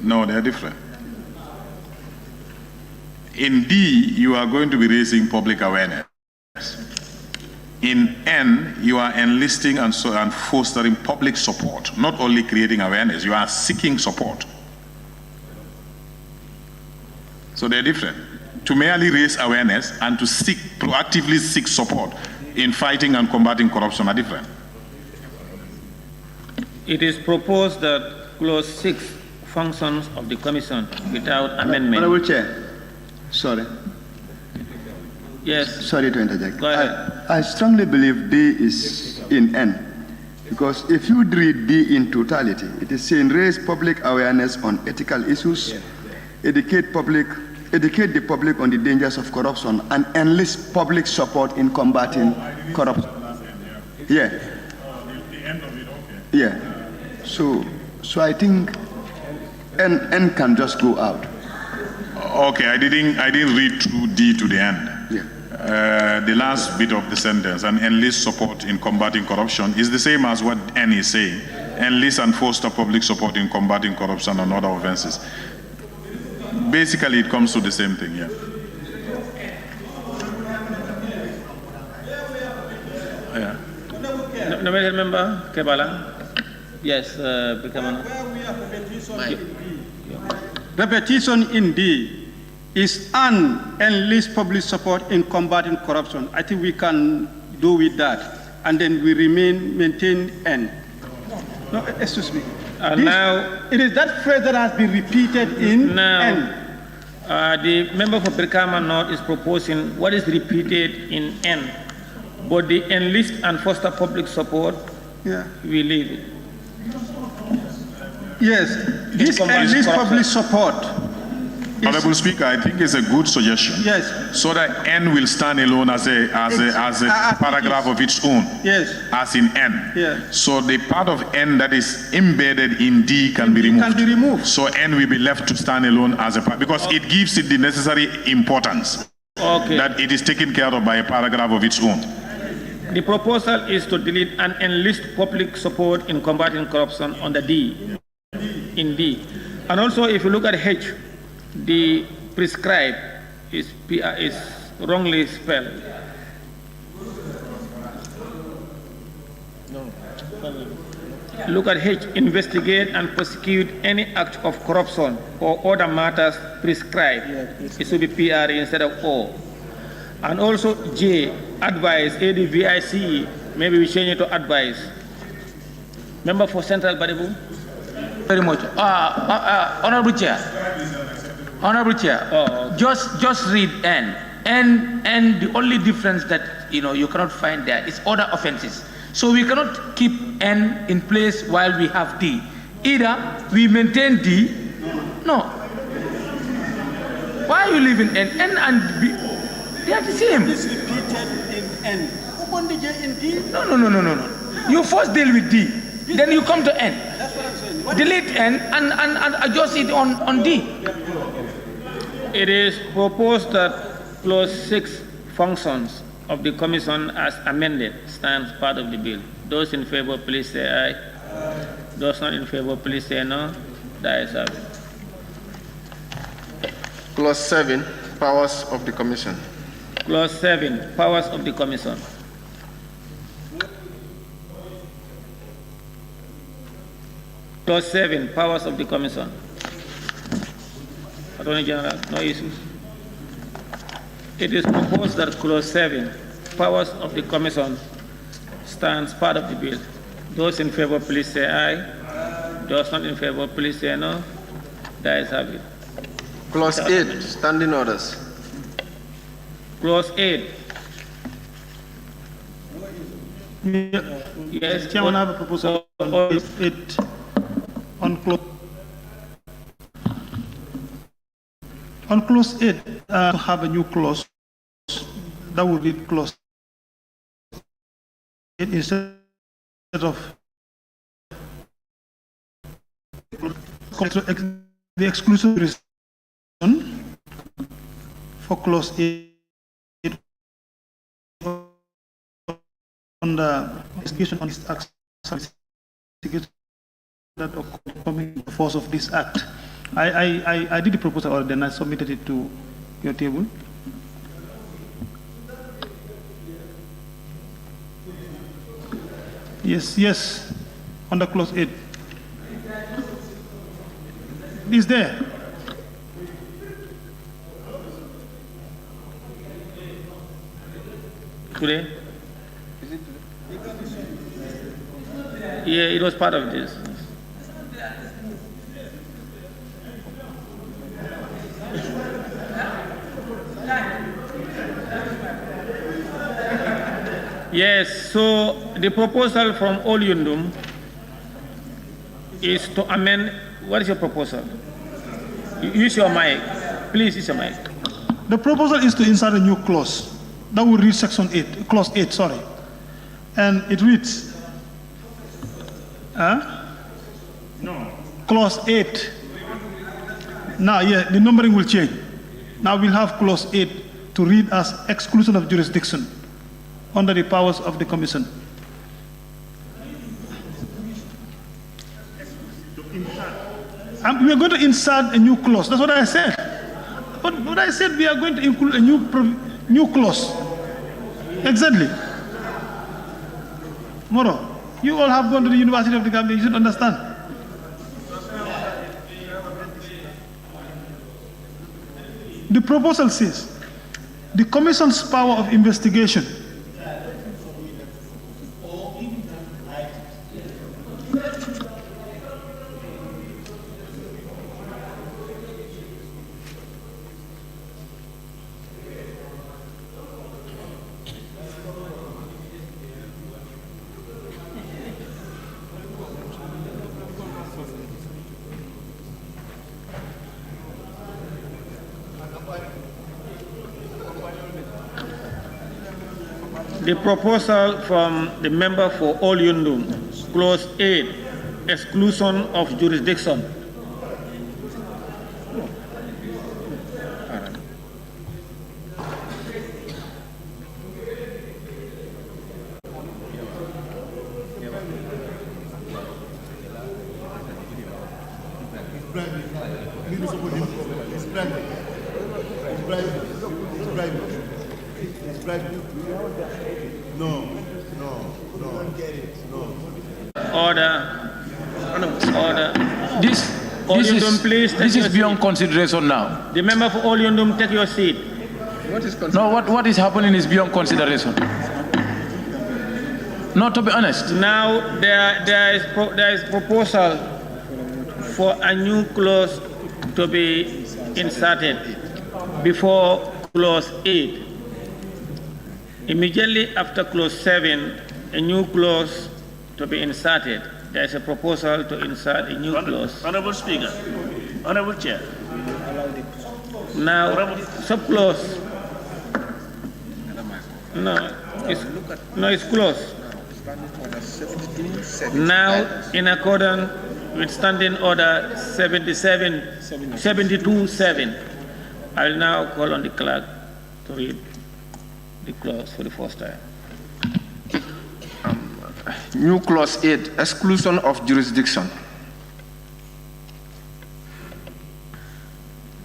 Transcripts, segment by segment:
No, they're different. In D, you are going to be raising public awareness. In N, you are enlisting and fostering public support, not only creating awareness, you are seeking support. So they're different. To merely raise awareness and to proactively seek support in fighting and combating corruption are different. It is proposed that clause 6 functions of the commission without amendment. Honorable Chair, sorry. Yes. Sorry to interject. Go ahead. I strongly believe D is in N, because if you read D in totality, it is saying raise public awareness on ethical issues, educate the public on the dangers of corruption, and enlist public support in combating corruption. Yeah. The end of it, okay. Yeah. So I think N can just go out. Okay, I didn't read through D to the end. Yeah. The last bit of the sentence, and enlist support in combating corruption, is the same as what N is saying. Enlist and foster public support in combating corruption and other offenses. Basically, it comes to the same thing, yeah. Yeah. No, member Kebala. Yes, repetition in D is enlist public support in combating corruption. I think we can do with that, and then we maintain N. No, excuse me. Now it is that phrase that has been repeated in N. The member for Brikama North is proposing what is repeated in N, but the enlist and foster public support, we leave it. Yes, this enlist public support. Honorable Speaker, I think it's a good suggestion. Yes. So that N will stand alone as a paragraph of its own. Yes. As in N. Yeah. So the part of N that is embedded in D can be removed. Can be removed. So N will be left to stand alone as a part, because it gives it the necessary importance. Okay. That it is taken care of by a paragraph of its own. The proposal is to delete and enlist public support in combating corruption on the D, in D. And also, if you look at H, the prescribe is wrongly spelled. Look at H, investigate and prosecute any act of corruption or other matters prescribed. It should be PR instead of O. And also J, advice, ADVICE, maybe we change it to advice. Member for Central Badibu? Very much. Honorable Chair. Honorable Chair. Oh, okay. Just read N. And the only difference that you cannot find there is other offenses. So we cannot keep N in place while we have D. Either we maintain D. No. Why are you leaving N? N and B, they are the same. It's repeated in N. Open the J in D. No. You first deal with D, then you come to N. That's what I'm saying. Delete N and adjust it on D. It is proposed that clause 6 functions of the commission as amended stands part of the bill. Those in favor, please say aye. Those not in favor, please say no. That is it. Clause 7, powers of the commission. Clause 7, powers of the commission. Clause 7, powers of the commission. Attorney General, no issues. It is proposed that clause 7, powers of the commission, stands part of the bill. Those in favor, please say aye. Those not in favor, please say no. That is it. Clause 8, standing orders. Clause 8. Yes, Chairman, I have a proposal on 8 on clause 8 to have a new clause that would read clause 8 instead of the exclusive reason for clause 8 on the investigation on this act that coming the force of this act I did the proposal already, then I submitted it to your table. Yes, under clause 8. It's there. Today? Yeah, it was part of this. Yes, so the proposal from Olyundum is to amend. What is your proposal? Use your mic. Please use your mic. The proposal is to insert a new clause that will read section 8, clause 8, sorry. And it reads, No. Clause 8. Now, yeah, the numbering will change. Now we'll have clause 8 to read as exclusion of jurisdiction under the powers of the Commission. We are going to insert a new clause. That's what I said. What I said, we are going to include a new clause. Exactly. Moro, you all have gone to the University of the Gambia. You should understand. The proposal says the Commission's power of investigation The proposal from the member for Olyundum, clause 8, exclusion of jurisdiction. Order. This is beyond consideration now. The member for Olyundum, take your seat. What is happening is beyond consideration. No, to be honest. Now there is proposal for a new clause to be inserted before clause 8. Immediately after clause 7, a new clause to be inserted. There is a proposal to insert a new clause. Honorable Speaker, Honorable Chair. Now, subclause. It's close. Now, in accordance with Standing Order 72-7, I will now call on the clerk to read the clause for the first time. New clause 8, exclusion of jurisdiction.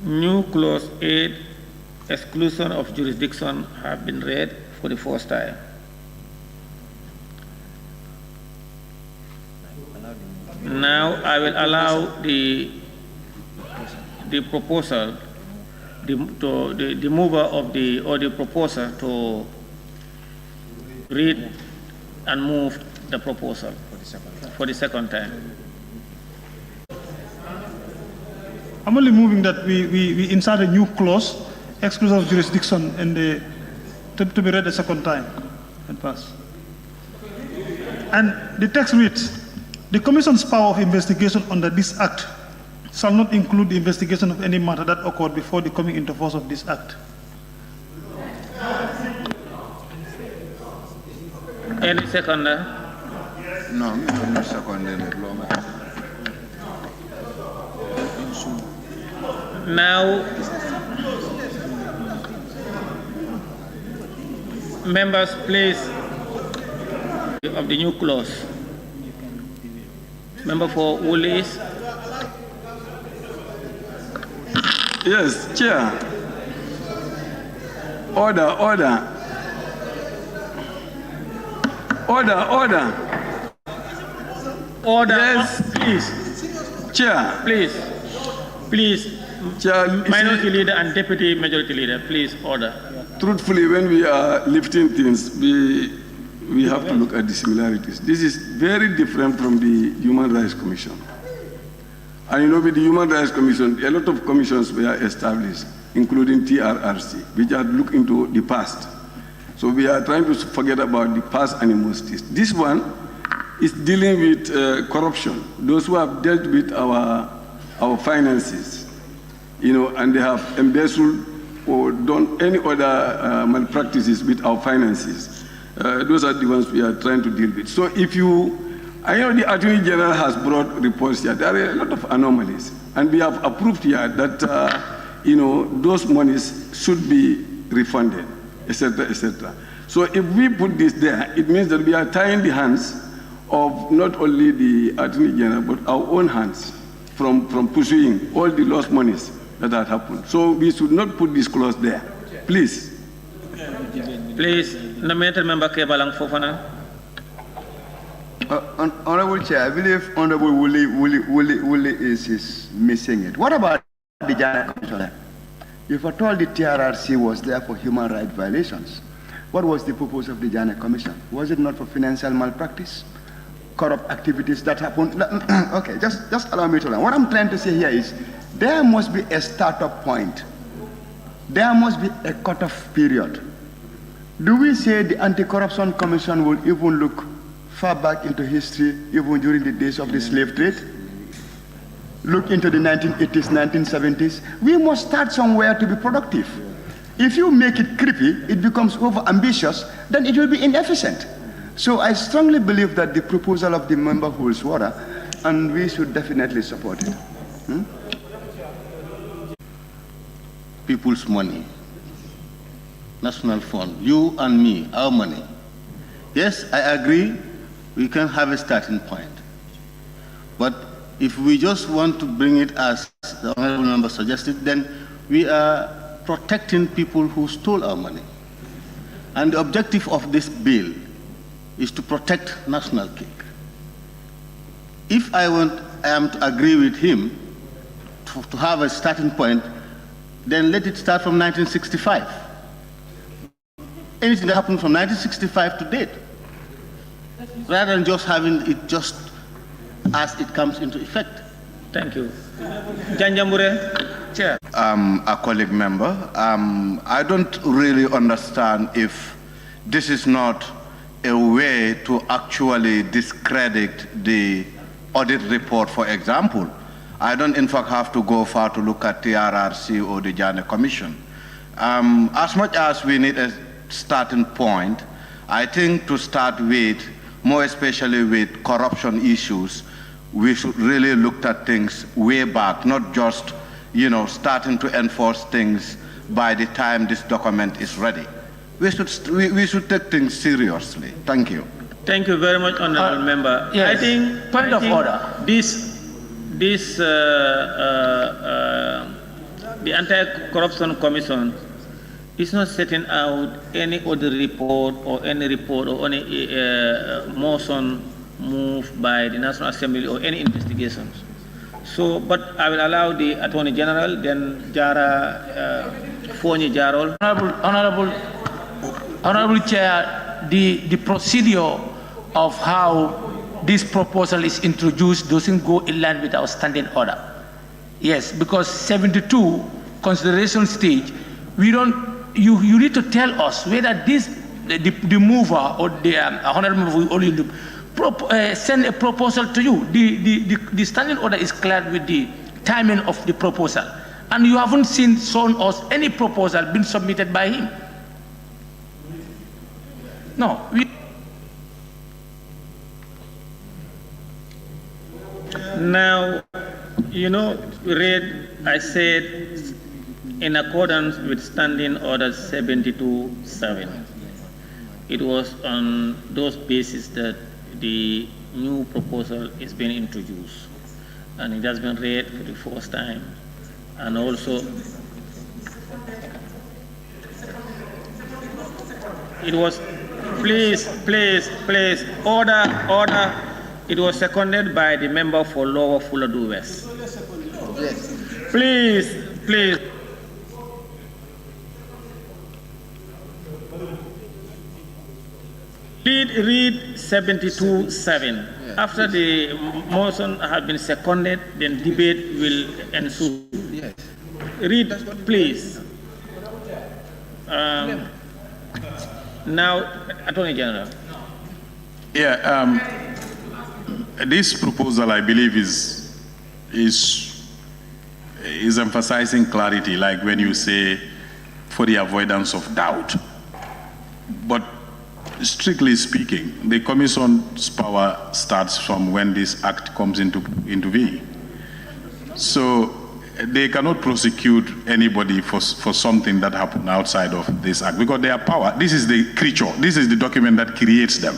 New clause 8, exclusion of jurisdiction, have been read for the first time. Now I will allow the proposal, the mover of the proposer to read and move the proposal for the second time. I'm only moving that we insert a new clause, exclusion of jurisdiction, in to be read a second time and pass. And the text reads, the Commission's power of investigation under this Act shall not include the investigation of any matter that occurred before the coming into force of this Act. Any seconder? No, no seconder. Now, members, please, of the new clause. Member for Woolies. Yes, Chair. Order. Order. Yes. Please. Chair. Please. Chair, Minority Leader and Deputy Majority Leader, please order. Truthfully, when we are lifting things, we have to look at the similarities. This is very different from the Human Rights Commission. And you know, with the Human Rights Commission, a lot of commissions were established, including TRRC, which had looked into the past. So we are trying to forget about the past animosities. This one is dealing with corruption. Those who have dealt with our finances, you know, and they have embezzled or done any other malpractices with our finances. Those are the ones we are trying to deal with. So I know the Attorney General has brought reports here. There are a lot of anomalies. And we have approved here that, you know, those monies should be refunded, etc., etc. So if we put this there, it means that we are tying the hands of not only the Attorney General, but our own hands from pursuing all the lost monies that had happened. So we should not put this clause there. Please. Please, nominated member Kebalang Fofana. Honorable Chair, I believe Honorable Woolley is missing it. What about the Jana Commission? If at all the TRRC was there for human rights violations, what was the purpose of the Jana Commission? Was it not for financial malpractice, corrupt activities that happened? Okay, just allow me to learn. What I'm trying to say here is there must be a startup point. There must be a cutoff period. Do we say the Anti-Corruption Commission will even look far back into history, even during the days of the slave trade? Look into the 1980s, 1970s. We must start somewhere to be productive. If you make it creepy, it becomes over-ambitious, then it will be inefficient. So I strongly believe that the proposal of the member holds water, and we should definitely support it. People's money, national fund, you and me, our money. Yes, I agree, we can have a starting point. But if we just want to bring it as the honorable member suggested, then we are protecting people who stole our money. And the objective of this bill is to protect national cake. If I am to agree with him to have a starting point, then let it start from 1965. Anything that happened from 1965 to date, rather than just having it just as it comes into effect. Thank you. Janjambure. Chair. A colleague member, I don't really understand if this is not a way to actually discredit the audit report, for example. I don't, in fact, have to go far to look at TRRC or the Jana Commission. As much as we need a starting point, I think to start with, more especially with corruption issues, we should really look at things way back, not just, you know, starting to enforce things by the time this document is ready. We should take things seriously. Thank you. Thank you very much, honorable member. Yes. I think Point of order. The Anti-Corruption Commission is not setting out any other report or any motion moved by the National Assembly or any investigations. So, but I will allow the Attorney General, then Jara, Fonyi Jarol. Honorable Chair, the procedure of how this proposal is introduced doesn't go in line with our standing order. Yes, because 72 consideration stage, you need to tell us whether the mover or the honorable member will only send a proposal to you. The standing order is clear with the timing of the proposal, and you haven't shown us any proposal been submitted by him. No. Now, you know, I said in accordance with Standing Order 72-7. It was on those bases that the new proposal is being introduced, and it has been read for the first time. And also, it was, please, order. It was seconded by the member for Lower Fuladu West. Yes. Please. Read 72:7. Yes. After the motion has been seconded, then debate will ensue. Yes. Read, please. Now, Attorney General. Yeah, this proposal, I believe, is emphasizing clarity, like when you say, for the avoidance of doubt. But strictly speaking, the Commission's power starts from when this act comes into being. So they cannot prosecute anybody for something that happened outside of this act, because their power, this is the creature, this is the document that creates them.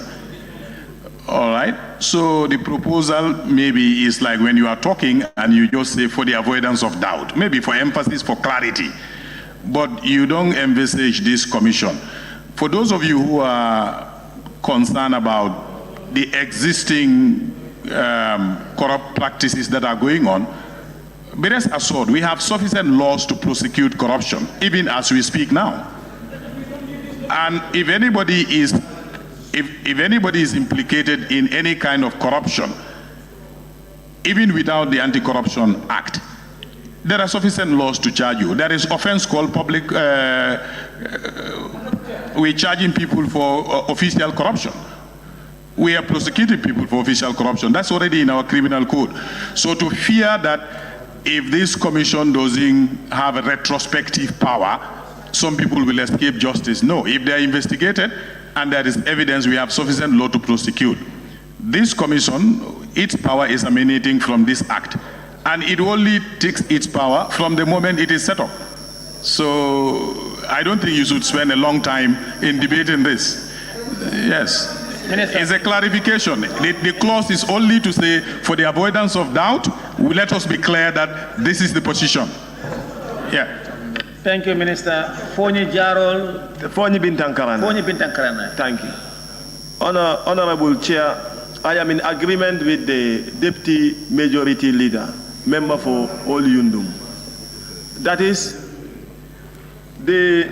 All right, so the proposal maybe is like when you are talking and you just say for the avoidance of doubt, maybe for emphasis, for clarity, but you don't envisage this commission. For those of you who are concerned about the existing corrupt practices that are going on, be rest assured, we have sufficient laws to prosecute corruption, even as we speak now. And if anybody is implicated in any kind of corruption, even without the Anti-Corruption Act, there are sufficient laws to charge you. There is offense called public, we're charging people for official corruption. We are prosecuting people for official corruption. That's already in our criminal code. So to fear that if this commission doesn't have a retrospective power, some people will escape justice. No, if they are investigated and there is evidence, we have sufficient law to prosecute. This commission, its power is emanating from this act, and it only takes its power from the moment it is set up. So I don't think you should spend a long time in debating this. Yes. Minister. It's a clarification. The clause is only to say, for the avoidance of doubt, let us be clear that this is the position. Yeah. Thank you, Minister. Fonyi Jarol. Fonyi Bintankarana. Thank you. Honorable Chair, I am in agreement with the Deputy Majority Leader, member for All Yundum. That is, the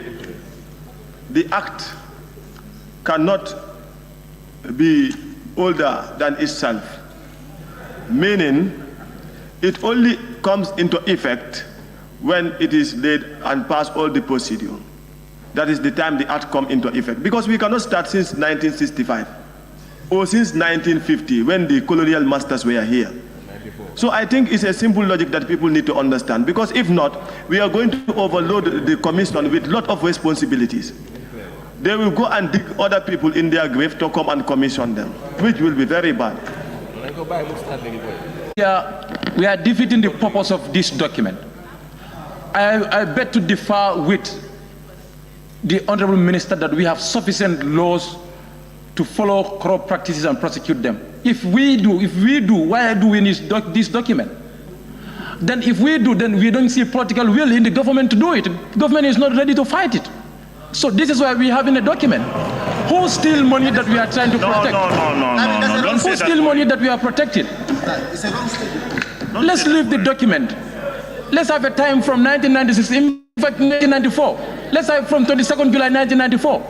act cannot be older than itself, meaning it only comes into effect when it is laid and pass all the procedure. That is the time the act comes into effect. Because we cannot start since 1965 or since 1950 when the colonial masters were here. So I think it's a simple logic that people need to understand, because if not, we are going to overload the commission with a lot of responsibilities. They will go and dig other people in their grave to come and commission them, which will be very bad. We are defeating the purpose of this document. I beg to differ with the Honorable Minister that we have sufficient laws to follow corrupt practices and prosecute them. If we do, why do we need this document? Then if we do, then we don't see political will in the government to do it. The government is not ready to fight it. So this is why we have in a document. Who steal money that we are trying to protect? No. Don't say Who steal money that we are protecting? Let's leave the document. Let's have a time from 1996, in fact 1994. Let's have from 22nd July 1994.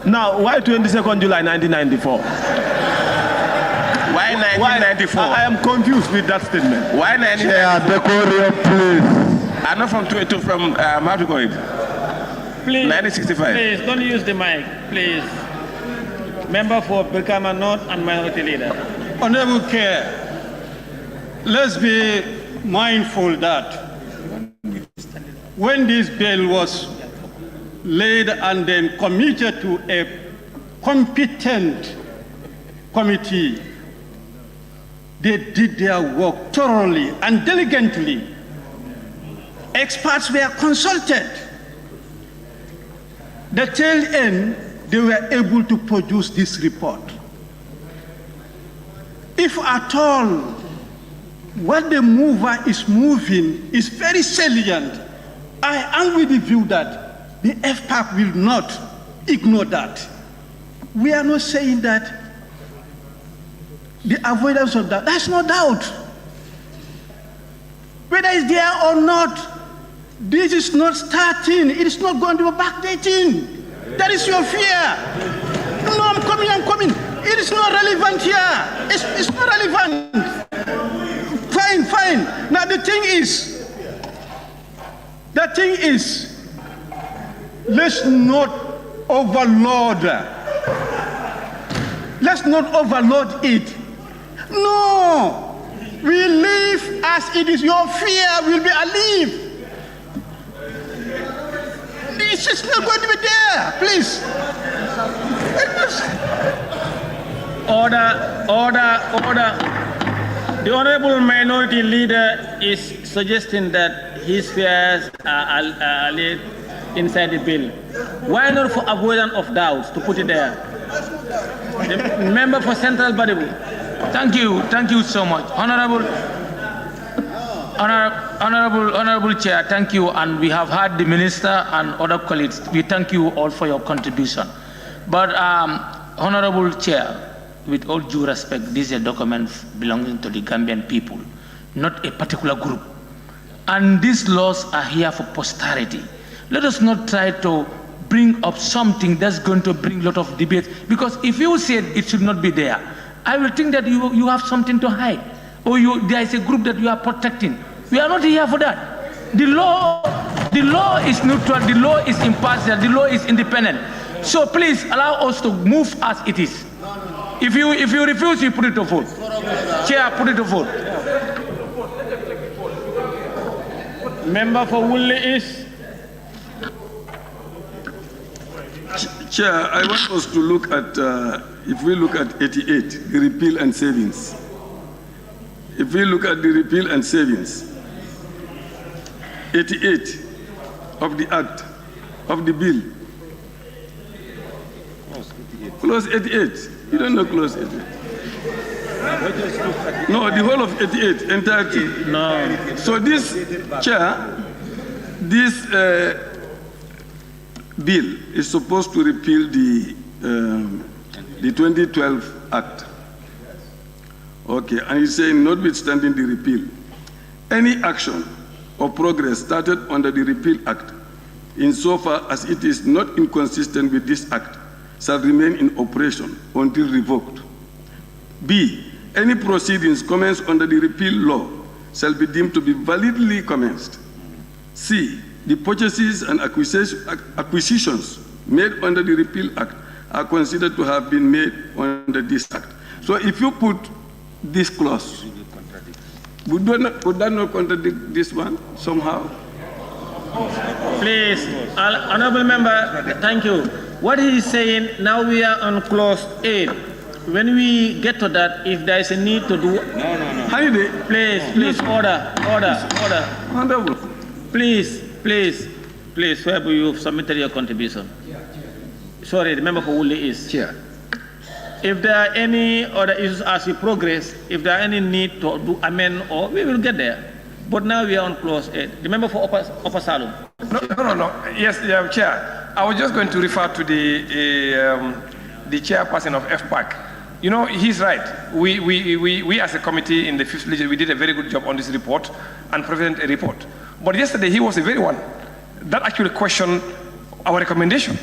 Now, why 22nd July 1994? Why 1994? I am confused with that statement. Why 1994? I'm not from how to call it? Please, 1965. Please, don't use the mic, please. Member for Brikama North and Minority Leader. Honorable Chair, let's be mindful that when this bill was laid and then committed to a competent committee, they did their work thoroughly and diligently. Experts were consulted. The tail end, they were able to produce this report. If at all what the mover is moving is very salient. I am with the view that the FPAC will not ignore that. We are not saying that the avoidance of that, that's no doubt. Whether it's there or not, this is not starting. It is not going to be backdating. That is your fear. No, I'm coming. It is not relevant here. It's not relevant. Fine. Now the thing is, let's not overload. Let's not overload it. No, we live as it is. Your fear will be alive. This is not going to be there, please. Order. The Honorable Minority Leader is suggesting that his fears are laid inside the bill. Why not for avoidance of doubts to put it there? The member for Central Badibu. Thank you so much. Honorable Chair, thank you, and we have heard the Minister and other colleagues. We thank you all for your contribution. But Honorable Chair, with all due respect, these are documents belonging to the Gambian people, not a particular group. And these laws are here for posterity. Let us not try to bring up something that's going to bring a lot of debate, because if you said it should not be there, I will think that you have something to hide, or there is a group that you are protecting. We are not here for that. The law is neutral, the law is impartial, the law is independent. So please allow us to move as it is. If you refuse, you put it to vote. Chair, put it to vote. Member for Woolly is. Chair, I want us to look at, if we look at 88, the repeal and savings. If we look at the repeal and savings, 88 of the act, of the bill. Clause 88. You don't know clause 88. No, the whole of 88, entirety. No. So this, Chair, this bill is supposed to repeal the 2012 Act. Okay, and he's saying, notwithstanding the repeal, any action or progress started under the Repeal Act, insofar as it is not inconsistent with this Act, shall remain in operation until revoked. B, any proceedings commenced under the repeal law shall be deemed to be validly commenced. C, the purchases and acquisitions made under the Repeal Act are considered to have been made under this Act. So if you put this clause, would that not contradict this one somehow? Please, Honorable Member, thank you. What he is saying, now we are on clause 8. When we get to that, if there is a need to do... No. Please, order. Honorable. Please, where you have submitted your contribution. Sorry, the member for Woolly is. Chair. If there are any other issues as we progress, if there are any need to do amend, or we will get there. But now we are on clause 8. The member for Upper Salem. No. Yes, Chair. I was just going to refer to the chairperson of FPAC. You know, he's right. We as a committee in the 5th Legislature, we did a very good job on this report and presented a report. But yesterday he was the very one that actually questioned our recommendation.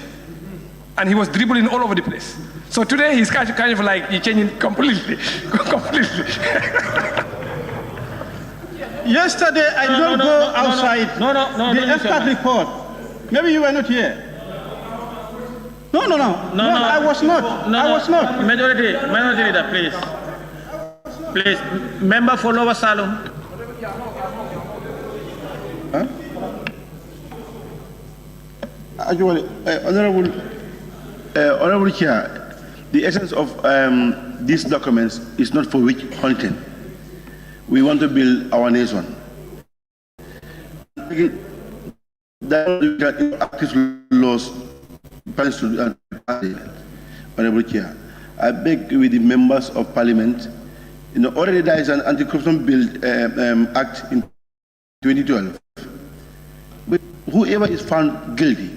And he was dribbling all over the place. So today he's kind of like changing completely. Yesterday I don't go outside. No, the FPAC report. Maybe you were not here. No, I was not. I was not. Majority leader, please. Member for Lower Salem. Huh? Honorable Chair, the essence of these documents is not for witch hunting. We want to build our nation. That active laws, Honorable Chair, I beg with the members of Parliament Already there is an anti-corruption bill act in 2012. But whoever is found guilty,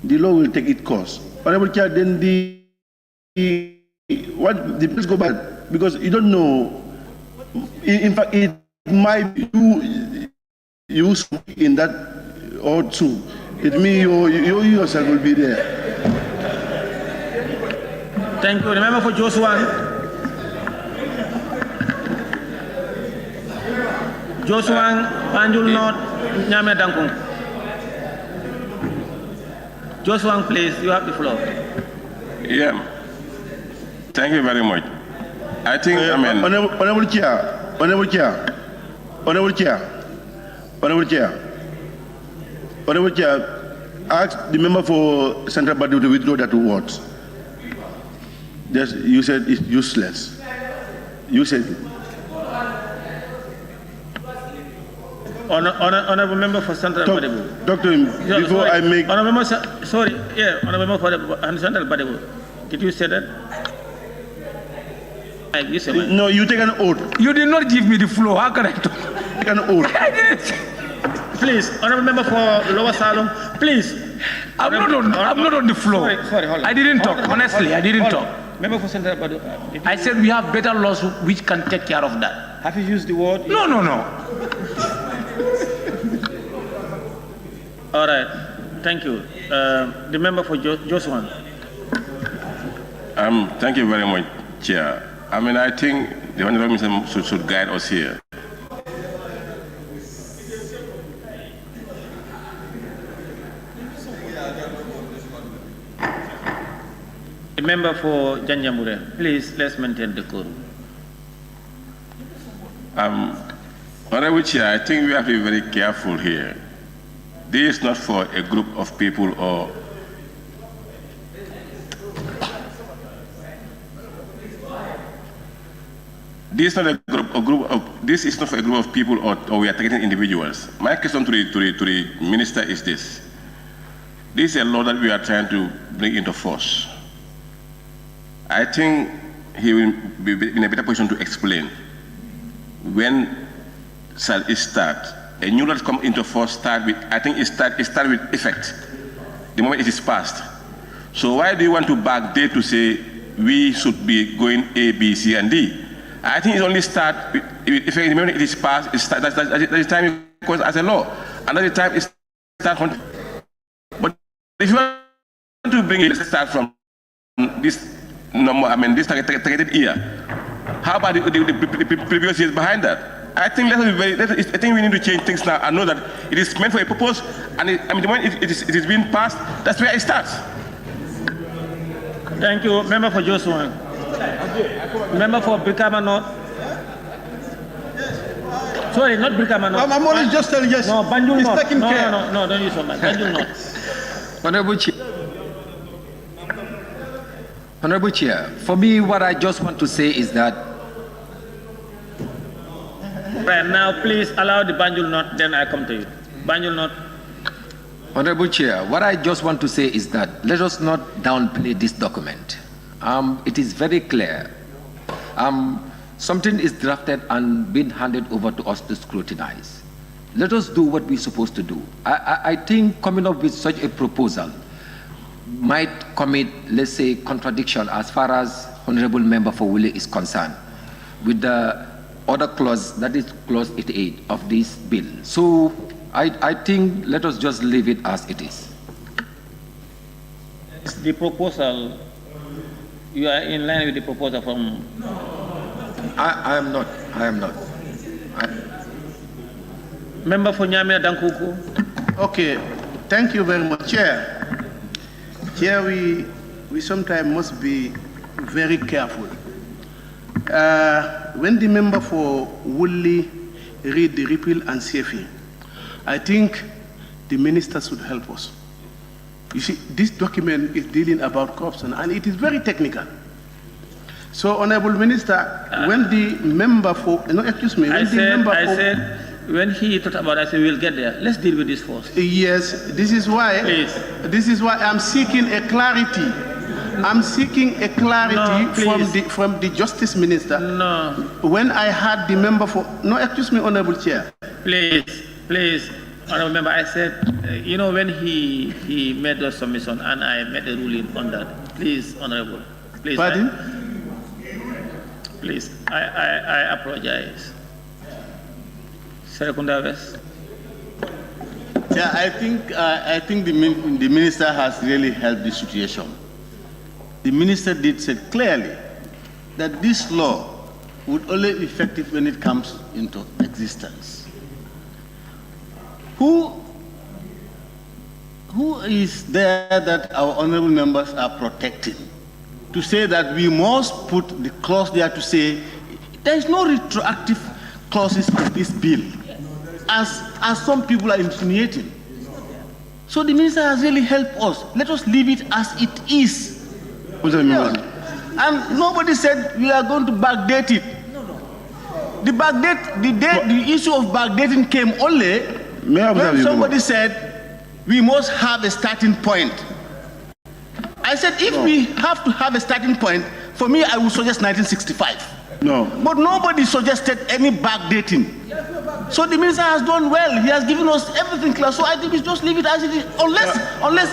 the law will take its course. Honorable Chair, then the bills go back because you don't know. In fact, it might be useful in that or two. It means you yourself will be there. Thank you. Remember for Joshua. Joshua, Banjul North, Nyame Dankung. Joshua, please, you have the floor. Yeah. Thank you very much. I think, Honorable Chair, ask the member for Central Badu to withdraw that word. You said it's useless. You said it. Honorable member for Central Badu. Doctor, before I make... Honorable member, sorry, yeah, honorable member for Central Badu. Did you say that? You said no, you take an oath. You did not give me the floor. How can I talk? Take an oath. I didn't. Please, honorable member for Lower Salon, please. I'm not on the floor. Sorry, hold on. I didn't talk. Honestly, I didn't talk. Member for Central Badu. I said we have better laws which can take care of that. Have you used the word? No. All right. Thank you. The member for Joshua. Thank you very much, Chair. I think the Honorable Minister should guide us here. The member for Janjamure, please, let's maintain the quorum. Honorable Chair, I think we have to be very careful here. This is not for a group of people or this is not for a group of people or we are targeting individuals. My question to the minister is this. This is a law that we are trying to bring into force. I think he will be in a better position to explain when shall it start. A new law that comes into force start with effect the moment it is passed. So why do you want to backdate to say we should be going A, B, C, and D? I think it only starts with effect the moment it is passed. That's the time it goes as a law. Another time it starts. But if you want to bring it, let's start from this number. This targeted year. How about the previous years behind that? I think we need to change things now and know that it is meant for a purpose. And the moment it is being passed, that's where it starts. Thank you, member for Joshua. Member for Brikama North. Sorry, not Brikama North. I'm only just telling you. No, Banjul North. No, don't use so much. Banjul North. Honorable Chair, for me, what I just want to say is that. Right now, please allow the Banjul North, then I come to you. Banjul North. Honorable Chair, what I just want to say is that let us not downplay this document. It is very clear. Something is drafted and been handed over to us to scrutinize. Let us do what we're supposed to do. I think coming up with such a proposal might commit, let's say, contradiction as far as Honorable Member for Willie is concerned with the other clause, that is clause 88 of this bill. So I think let us just leave it as it is. The proposal, you are in line with the proposal from... I am not. Member for Nyame Dankuku. Okay, thank you very much, Chair. Chair, we sometimes must be very careful. When the member for Woolly read the repeal and safety, I think the minister should help us. You see, this document is dealing about corruption and it is very technical. So, Honorable Minister, when the member for, no, excuse me, when when he thought about it, I said, we'll get there. Let's deal with this first. Yes, this is why I'm seeking a clarity I'm seeking a clarity from the Justice Minister. No. When I had the member for... No, excuse me, Honorable Chair. Please, Honorable Member, I said, you know, when he made the submission and I made a ruling on that. Please, Honorable. Please. Pardon? Please, I apologize. Secunda West. Yeah, I think the minister has really helped the situation. The minister did say clearly that this law would only be effective when it comes into existence. Who is there that our honorable members are protecting? To say that we must put the clause there to say there is no retroactive clauses in this bill, as some people are insinuating. So the minister has really helped us. Let us leave it as it is. Yeah. And nobody said we are going to backdate it. The issue of backdating came only when somebody said we must have a starting point. I said if we have to have a starting point, for me I would suggest 1965. No. But nobody suggested any backdating. So the minister has done well. He has given us everything clear. So I think we just leave it as it is, unless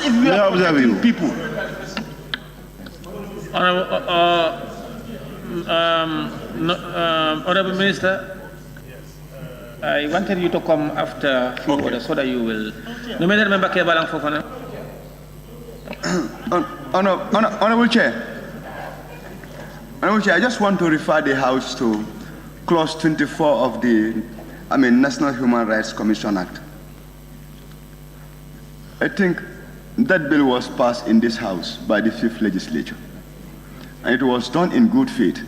if we are protecting people. Honorable Minister, I wanted you to come after order so that you will. No matter member Kebalang Fofana. Honorable Chair. Honorable Chair, I just want to refer the House to Clause 24 of the National Human Rights Commission Act. I think that bill was passed in this House by the 5th Legislature. And it was done in good faith.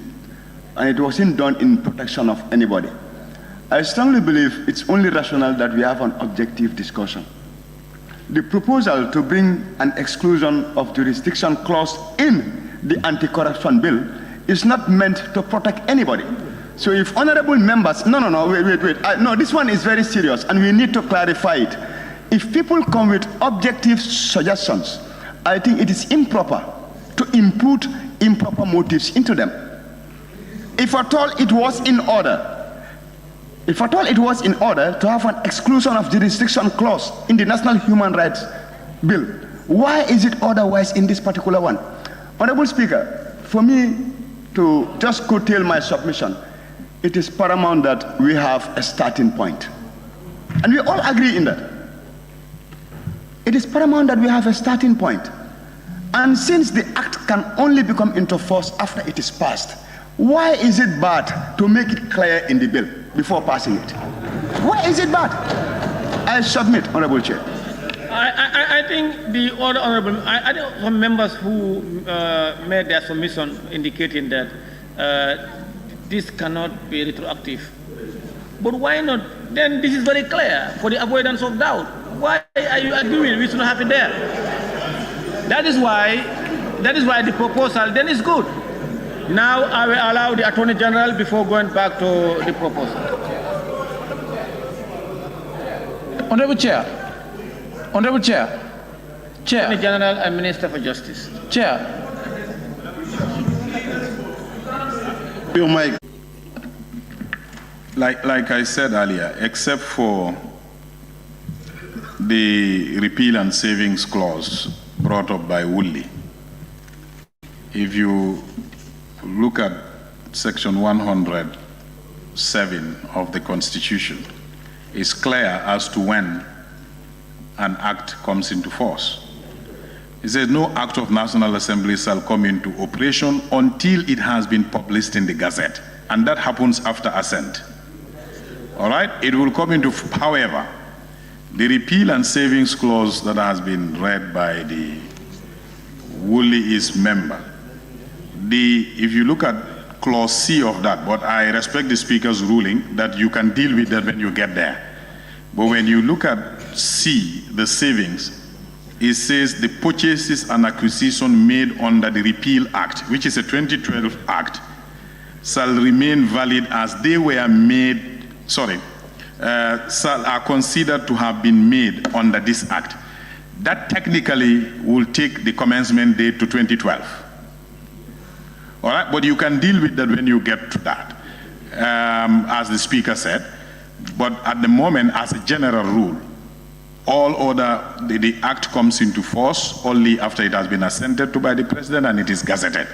And it wasn't done in protection of anybody. I strongly believe it's only rational that we have an objective discussion. The proposal to bring an exclusion of jurisdiction clause in the anti-corruption bill is not meant to protect anybody. So if honorable members, no, this one is very serious and we need to clarify it. If people come with objective suggestions, I think it is improper to input improper motives into them. If at all it was in order, to have an exclusion of jurisdiction clause in the National Human Rights Bill, why is it otherwise in this particular one? Honorable Speaker, for me to just curtail my submission, it is paramount that we have a starting point. And we all agree in that. It is paramount that we have a starting point. And since the act can only become into force after it is passed, why is it bad to make it clear in the bill before passing it? Why is it bad? I submit, Honorable Chair. I think the other honorable, I think some members who made their submission indicating that this cannot be retroactive. But why not? Then this is very clear for the avoidance of doubt. Why are you arguing? We should have it there. That is why the proposal then is good. Now I will allow the Attorney General before going back to the proposal. Honorable Chair. Attorney General and Minister for Justice. Chair. Like I said earlier, except for the repeal and savings clause brought up by Woodley, if you look at section 107 of the Constitution, it's clear as to when an act comes into force. It says no act of National Assembly shall come into operation until it has been published in the Gazette, and that happens after assent. All right, it will come into, however, the repeal and savings clause that has been read by the Woolly member, if you look at clause C of that, but I respect the Speaker's ruling that you can deal with that when you get there. But when you look at C, the savings, it says the purchases and acquisition made under the Repeal Act, which is a 2012 act, shall remain valid as they were made, are considered to have been made under this act. That technically will take the commencement date to 2012. All right, but you can deal with that when you get to that, as the speaker said. But at the moment, as a general rule, all other, the act comes into force only after it has been assented to by the president and it is gazetted.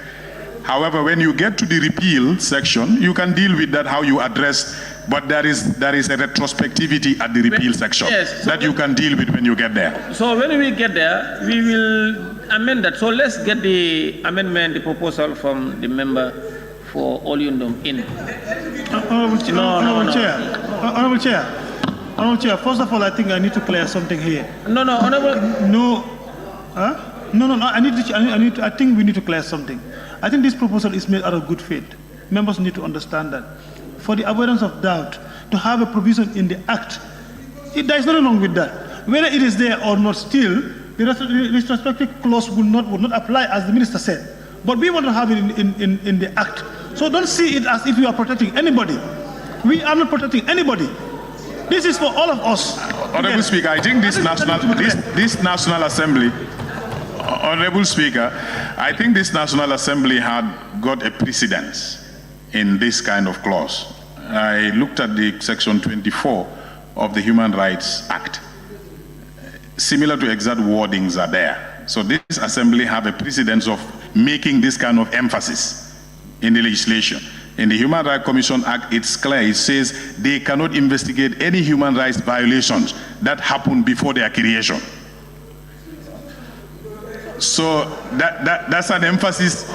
However, when you get to the repeal section, you can deal with that, how you address, but there is a retrospectivity at the repeal section that you can deal with when you get there. So when we get there, we will amend that. So let's get the amendment, the proposal from the member for Oliundum in. Honorable Chair, first of all, I think I need to clear something here. I think we need to clear something. I think this proposal is made out of good faith. Members need to understand that. For the avoidance of doubt, to have a provision in the Act, there is nothing wrong with that. Whether it is there or not still, the retrospective clause would not apply, as the Minister said. But we want to have it in the Act. So don't see it as if you are protecting anybody. We are not protecting anybody. This is for all of us. Honorable Speaker, I think this National Assembly, Honorable Speaker, I think this National Assembly had got a precedence in this kind of clause. I looked at the section 24 of the Human Rights Act. Similar to exact wordings are there. So this Assembly have a precedence of making this kind of emphasis in the legislation. In the Human Rights Commission Act, it's clear. It says they cannot investigate any human rights violations that happen before their creation. So that's an emphasis,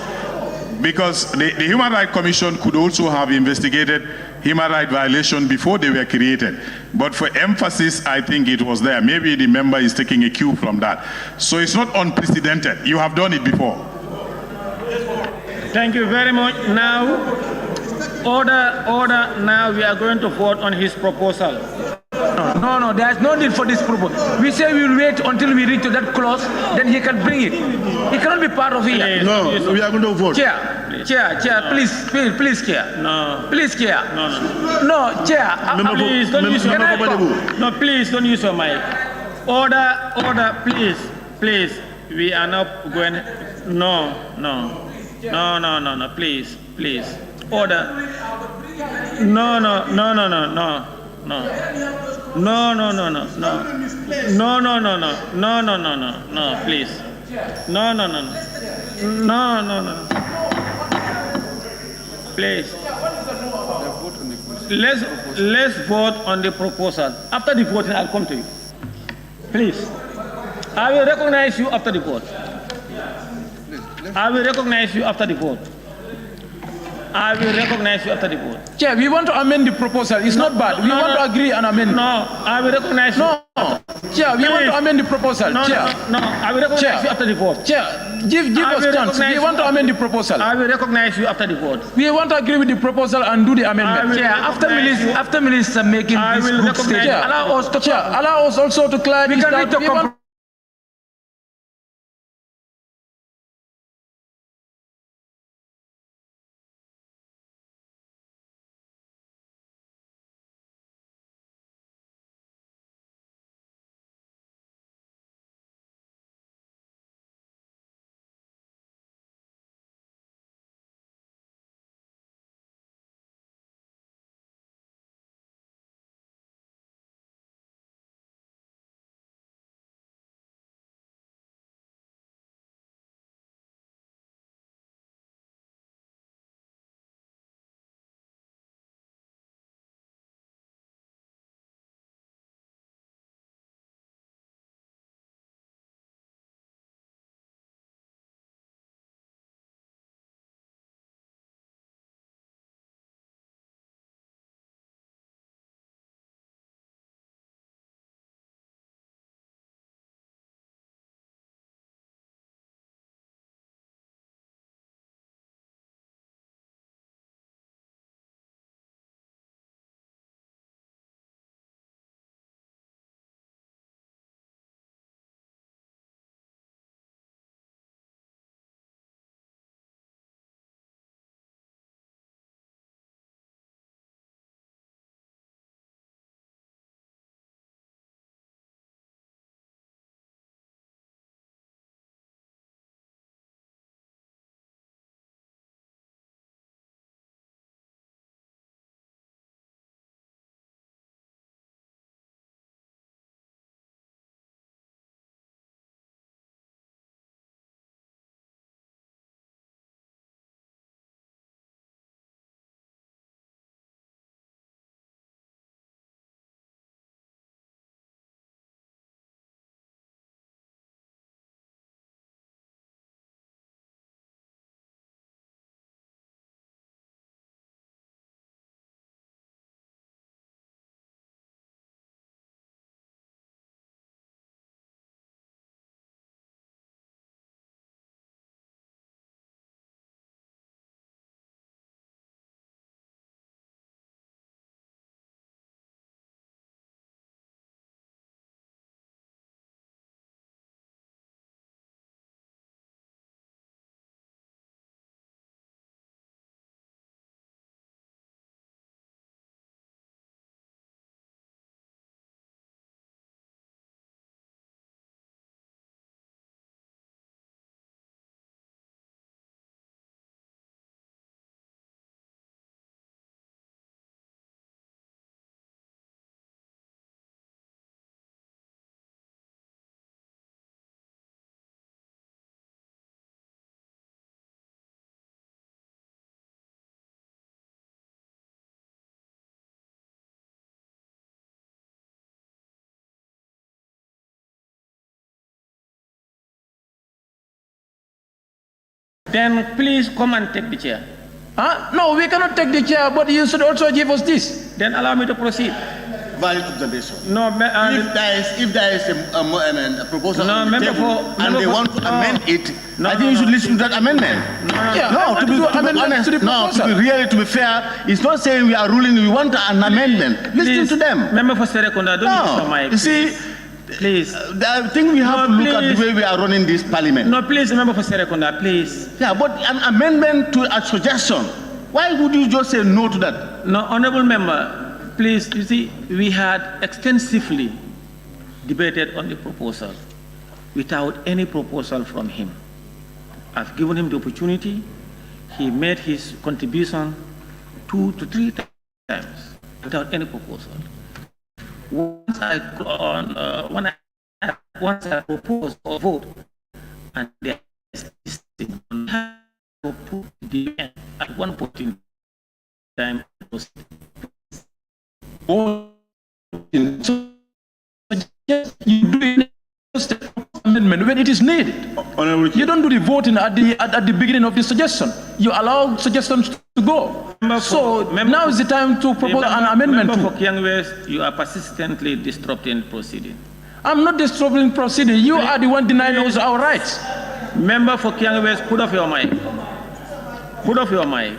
because the Human Rights Commission could also have investigated human rights violations before they were created. But for emphasis, I think it was there. Maybe the member is taking a cue from that. So it's not unprecedented. You have done it before. Thank you very much. Now, order. Now we are going to vote on his proposal. No, there's no need for this proposal. We say we will wait until we reach to that clause, then he can bring it. He cannot be part of it. No, we are going to vote. Chair, please, Chair. No. Please, Chair. No, Chair. Please don't use your mic. No, please don't use your mic. Order, please. We are not going. No, please. Order. No, please. No. Please. Let's vote on the proposal. After the voting, I'll come to you. Please. I will recognize you after the vote. Chair, we want to amend the proposal. It's not bad. We want to agree and amend. No, I will recognize you. No. Chair, we want to amend the proposal. Chair. I will recognize you after the vote. Chair, give us chance. We want to amend the proposal. I will recognize you after the vote. We want to agree with the proposal and do the amendment. Chair, after Minister making this group statement, allow us also to clarify. Then please come and take the chair. No, we cannot take the chair, but you should also give us this. Then allow me to proceed. Valid observation. No, if there is a proposal on the table and they want to amend it, I think you should listen to that amendment. To be fair, it's not saying we are ruling, we want an amendment. Listen to them. Member for Serekunda, don't use your mic. You see, please. I think we have to look at the way we are running this parliament. No, please, member for Serekunda, please. Yeah, but an amendment to a suggestion, why would you just say no to that? No, honorable member, please, you see, we had extensively debated on the proposal without any proposal from him. I've given him the opportunity. He made his contribution 2 to 3 times without any proposal. Once I propose or vote, and there is this thing, at one point in time, amendment when it is needed. You don't do the voting at the beginning of the suggestion. You allow suggestions to go. Now is the time to propose an amendment. Member for Kiang West, you are persistently disrupting proceeding. I'm not disrupting proceeding. You are the one denying us our rights. Member for Kiang West, put off your mic. Put off your mic.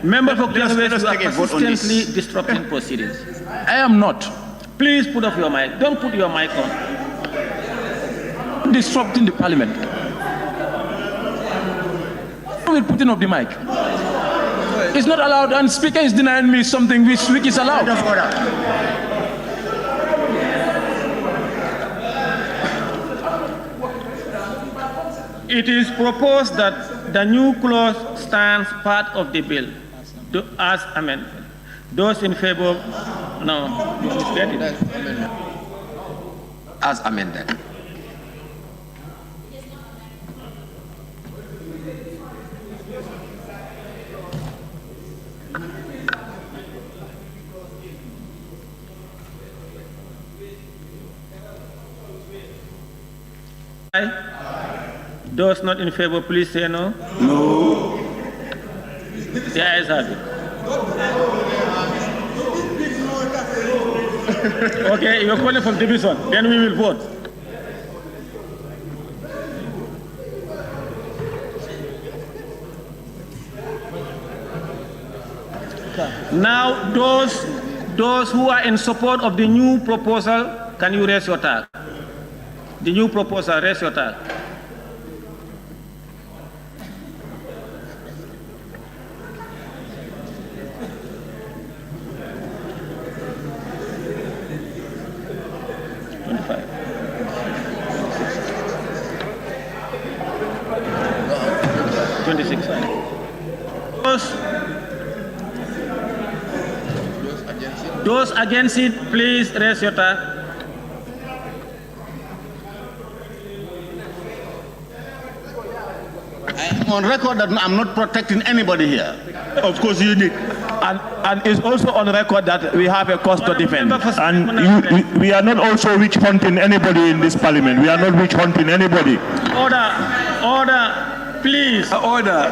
Member for Kiang West, you are persistently disrupting proceedings. I am not. Please put off your mic. Don't put your mic on. Disrupting the parliament. I will put in off the mic. It's not allowed, and speaker is denying me something which is allowed. It is proposed that the new clause stands part of the bill as amended. Those in favor, no, as amended. Those not in favor, please say no. No. The ayes have it. Okay, you're calling for division. Then we will vote. Now, those who are in support of the new proposal, can you raise your tag? The new proposal, raise your tag. Those against it, please raise your hand. I'm on record that I'm not protecting anybody here. Of course you did. And it's also on record that we have a cause to defend. And we are not also witch hunting anybody in this parliament. We are not witch hunting anybody. Order, please. Order.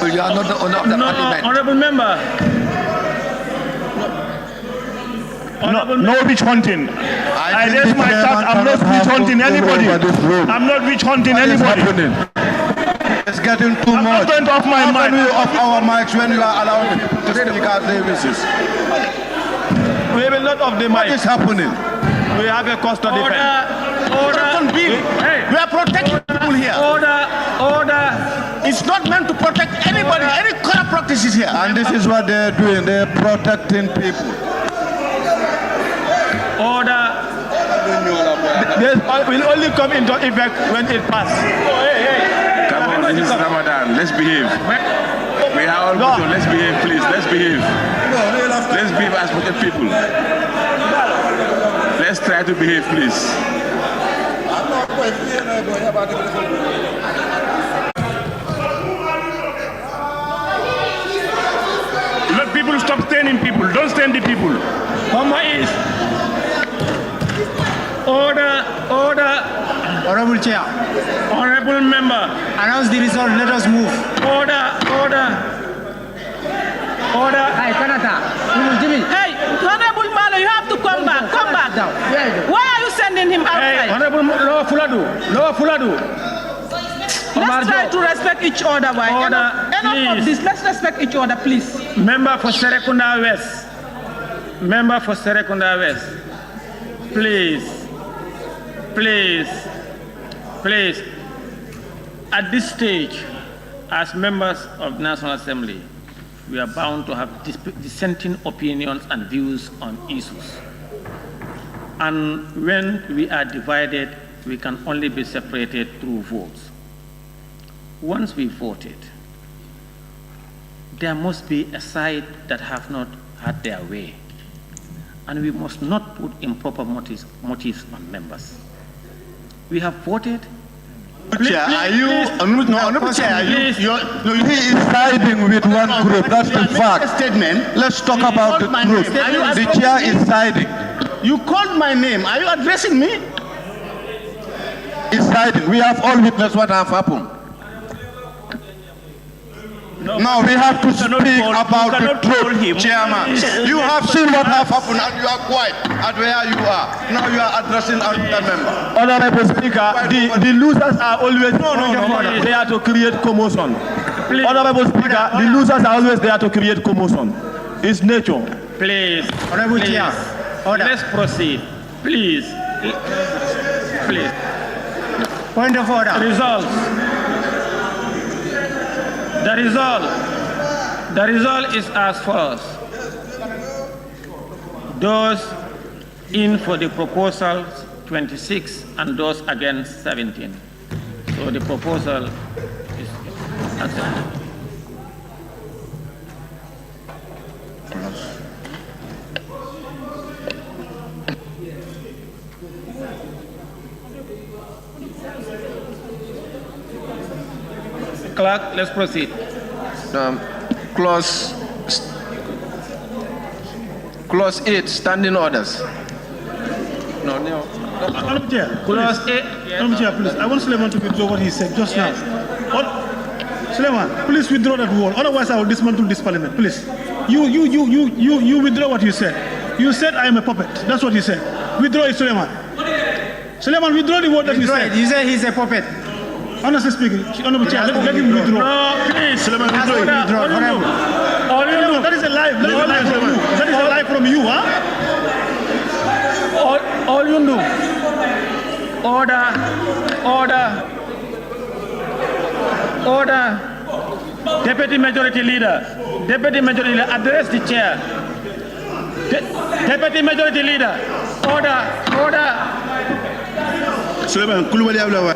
Well, you are not the owner of the parliament. Honorable member. No witch hunting. I raise my tax. I'm not witch hunting anybody. I'm not witch hunting anybody. It's getting too much. I'm not going to off my mic. How can we off our mics when you are allowed to speak our services? We will not off the mic. What is happening? We have a cause to defend. Hey, we are protecting people here. Order. It's not meant to protect anybody. Any corrupt practices here. And this is what they're doing. They're protecting people. Order. This will only come into effect when it passes. Come on, this is Ramadan. Let's behave. We are all good, so let's behave, please. Let's behave. Let's behave as protect people. Let's try to behave, please. Let people stop staining people. Don't stain the people. Mama is. Order. Honorable Chair. Honorable member. Announce the result. Let us move. Order. Hey, Kanata. Jimmy. Hey, Honorable Malo, you have to come back. Come back. Why are you sending him outside? Hey, Honorable Lower Fuladu. Let's try to respect each other. Enough of this. Let's respect each other, please. Member for Serekunda West. Please. At this stage, as members of National Assembly, we are bound to have dissenting opinions and views on issues. And when we are divided, we can only be separated through votes. Once we voted, there must be a side that have not had their way. And we must not put improper motives on members. We have voted. Chair, are you? No, Chair, he is siding with one group. That's the fact. Statement. Let's talk about the group. The chair is siding. You called my name. Are you addressing me? He's siding. We have all witnessed what have happened. Now we have to speak about the truth, Chairman. You have seen what have happened and you are quiet at where you are. Now you are addressing another member. Honorable Speaker, the losers are always there to create commotion. Please. Honorable Speaker, the losers are always there to create commotion. It's nature. Please. Honorable Chair. Let's proceed. Please. Point of order. The result is as follows. Those in for the proposal 26 and those against 17. So the proposal is accepted. Clerk, let's proceed. Clause 8, standing orders. Honorable Chair, please. I want Suleiman to withdraw what he said just now. Suleiman, please withdraw that word. Otherwise, I will dismantle this parliament. Please. You withdraw what you said. You said I am a puppet. That's what you said. Withdraw it, Suleiman. Suleiman, withdraw the word that you said. You said he's a puppet. Honestly speaking, Honorable Chair, let him withdraw. No, please. Suleiman, withdraw. That is a lie. That is a lie from you. That is a lie from you, huh? All you do. Order. Deputy Majority Leader, address the chair. Deputy Majority Leader, order. Suleiman, Kulubali Ablawa.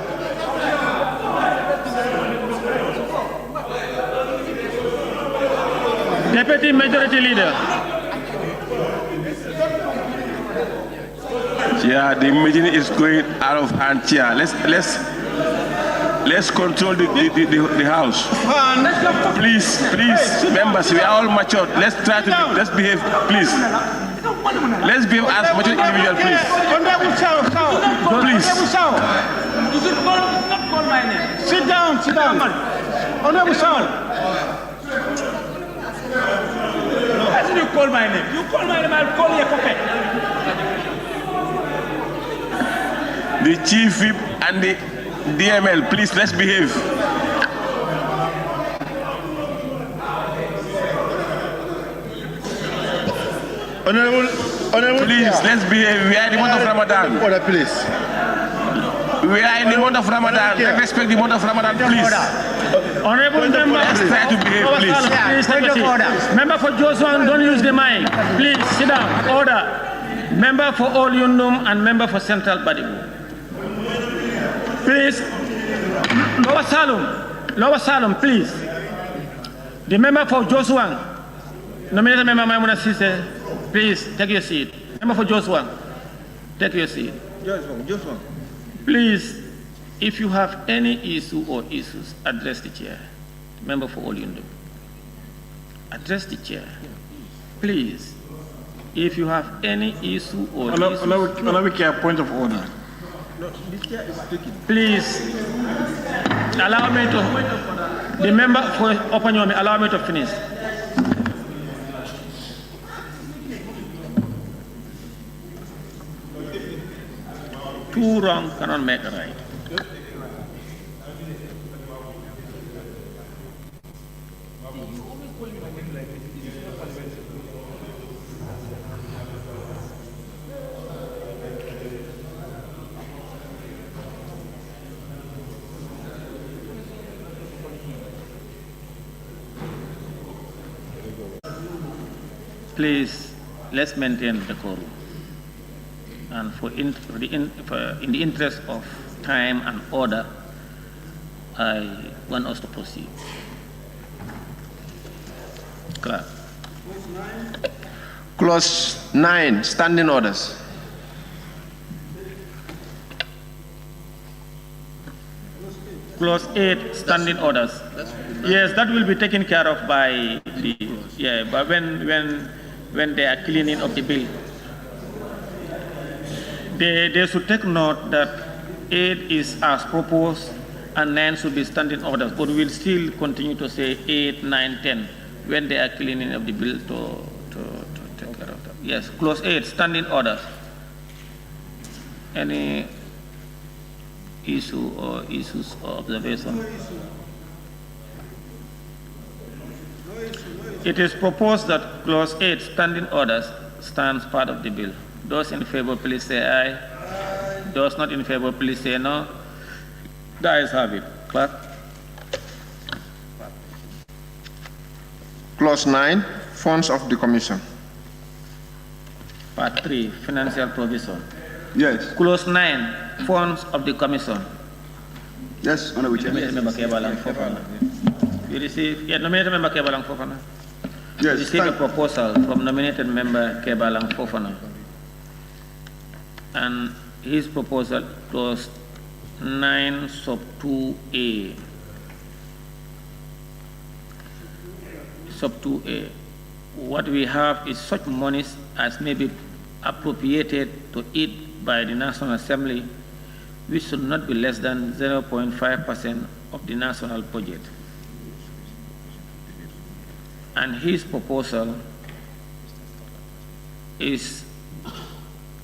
Deputy Majority Leader. Yeah, the meeting is going out of hand. Yeah, let's control the house. Please, members, we are all matured. Let's behave, please. Let's behave as mature individuals, please. Please. You should not call my name. Sit down. Honorable Saul. Why should you call my name? You call my name, I'll call you a puppet. The Chief Whip and the DML, please, let's behave. Honorable, please, let's behave. We are in the month of Ramadan. Order, please. We are in the month of Ramadan. Let's respect the month of Ramadan, please. Honorable member, let's try to behave, please. Member for Joshua, don't use the mic. Please, sit down. Order. Member for All Yundum and member for Central Badibu. Please, Lower Salum, please. The member for Joshua, nominated member Maimuna Sise, please take your seat. Member for Joshua, take your seat. Joshua. Please, if you have any issue or issues, address the chair. Member for All Yundum. Address the chair. Please, if you have any issue or issues. Allow me point of order. Please, allow me to, the member for opinion, allow me to finish. Two wrong cannot make a right. Please, let's maintain the decorum. And in the interest of time and order, I want us to proceed. Clark. Clause 9, standing orders. Clause 8, standing orders. Yes, that will be taken care of by the, but when they are cleaning up the bill. They should take note that 8 is as proposed and 9 should be standing orders, but we will still continue to say 8, 9, 10 when they are cleaning up the bill to take care of that. Yes, clause 8, standing orders. Any issue or issues or observation? It is proposed that clause 8, standing orders, stands part of the bill. Those in favor, please say aye. Aye. Those not in favor, please say no. The ayes have it. Clerk. Clause 9, funds of the Commission. Part 3, financial provision. Yes. Clause 9, funds of the Commission. Yes, Honorable Chairman. You receive, nominated member Kebalang Fofana. Yes. You receive a proposal from nominated member Kebalang Fofana. And his proposal was 9 sub 2A. Sub 2A. What we have is such monies as may be appropriated to it by the National Assembly, which should not be less than 0.5% of the national budget. And his proposal is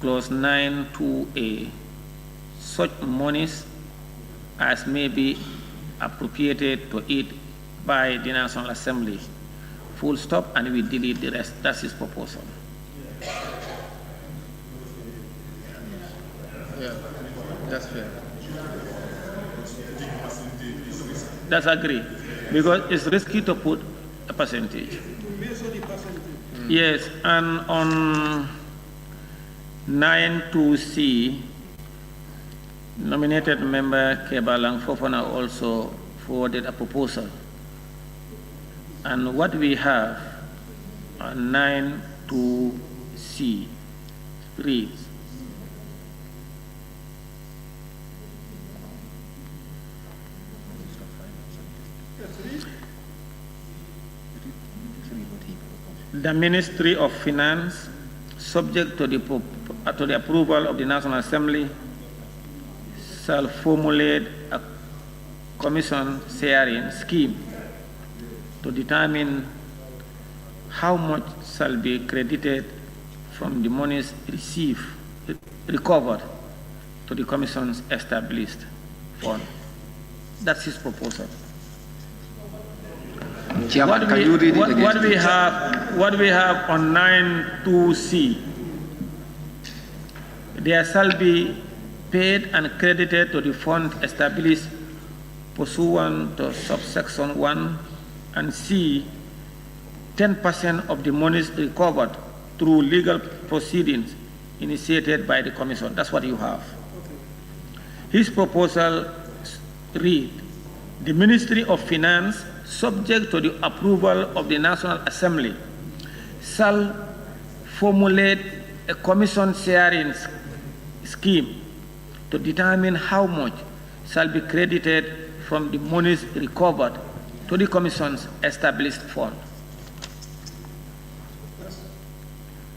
clause 9(2)(a), such monies as may be appropriated to it by the National Assembly. Full stop, and we delete the rest. That's his proposal. Yeah, that's fair. That's agree, because it's risky to put a percentage. Yes, and on 9(2)(c), nominated member Kebalang Fofana also forwarded a proposal. And what we have on 9(2)(c) reads, the Ministry of Finance, subject to the approval of the National Assembly, shall formulate a commission sharing scheme to determine how much shall be credited from the monies recovered to the commission's established fund. That's his proposal. Chairman, can you read it again? What we have on 9(2)(c), there shall be paid and credited to the fund established pursuant to subsection 1, and C, 10% of the monies recovered through legal proceedings initiated by the Commission. That's what you have. His proposal read, the Ministry of Finance, subject to the approval of the National Assembly, shall formulate a commission sharing scheme to determine how much shall be credited from the monies recovered to the Commission's established fund.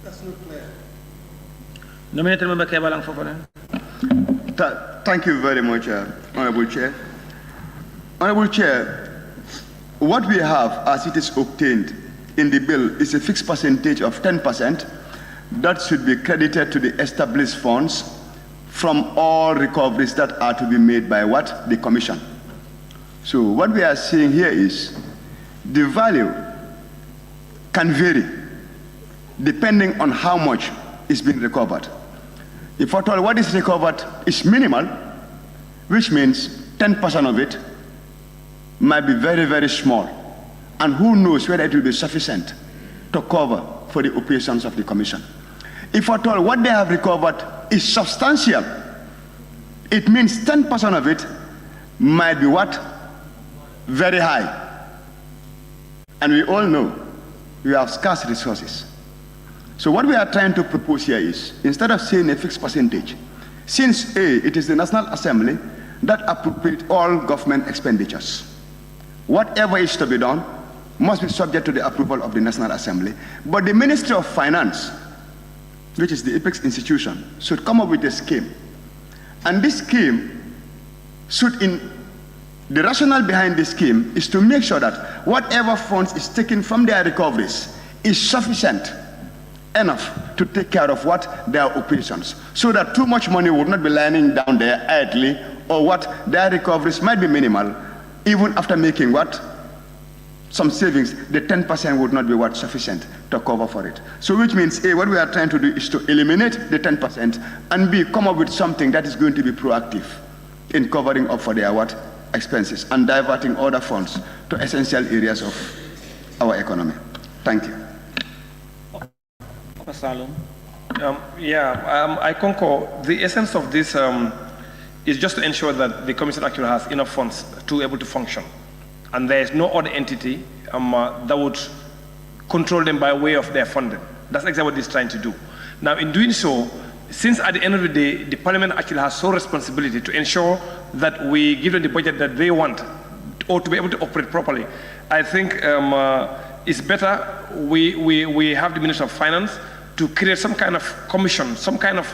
That's not clear. Nominated member Kebalang Fofana. Thank you very much, Honorable Chair. Honorable Chair, what we have as it is obtained in the bill is a fixed percentage of 10% that should be credited to the established funds from all recoveries that are to be made by what? The Commission. So what we are saying here is the value can vary depending on how much is being recovered. If at all what is recovered is minimal, which means 10% of it might be very, very small. And who knows whether it will be sufficient to cover for the operations of the Commission. If at all what they have recovered is substantial, it means 10% of it might be what? Very high. And we all know we have scarce resources. So what we are trying to propose here is, instead of saying a fixed percentage, since it is the National Assembly that appropriates all government expenditures, whatever is to be done must be subject to the approval of the National Assembly. But the Ministry of Finance, which is the apex institution, should come up with a scheme. And this scheme should, the rationale behind this scheme is to make sure that whatever funds is taken from their recoveries is sufficient enough to take care of what? Their operations. So that too much money would not be lying down there idly, or what? Their recoveries might be minimal, even after making what? Some savings, the 10% would not be what? Sufficient to cover for it. So which means, A, what we are trying to do is to eliminate the 10%, and B, come up with something that is going to be proactive in covering up for their what? Expenses, and diverting other funds to essential areas of our economy. Thank you. I concur. The essence of this is just to ensure that the Commission actually has enough funds to be able to function. And there is no other entity that would control them by way of their funding. That's exactly what it's trying to do. Now, in doing so, since at the end of the day, the Parliament actually has sole responsibility to ensure that we give them the budget that they want, or to be able to operate properly, I think it's better we have the Minister of Finance to create some kind of commission, some kind of,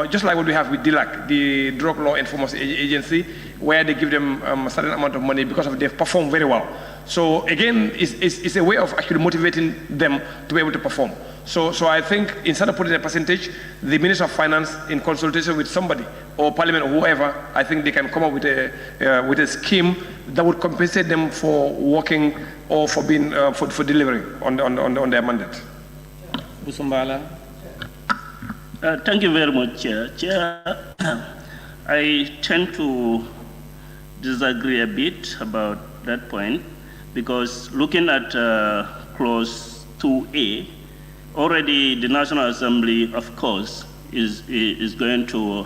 just like what we have with DLAC, the Drug Law Enforcement Agency, where they give them a certain amount of money because they've performed very well. So again, it's a way of actually motivating them to be able to perform. So I think instead of putting a percentage, the Minister of Finance, in consultation with somebody or Parliament or whoever, I think they can come up with a scheme that would compensate them for working or for being for delivering on their mandate. Busumbala. Thank you very much, Chair. Chair, I tend to disagree a bit about that point, because looking at clause 2A, already the National Assembly, of course, is going to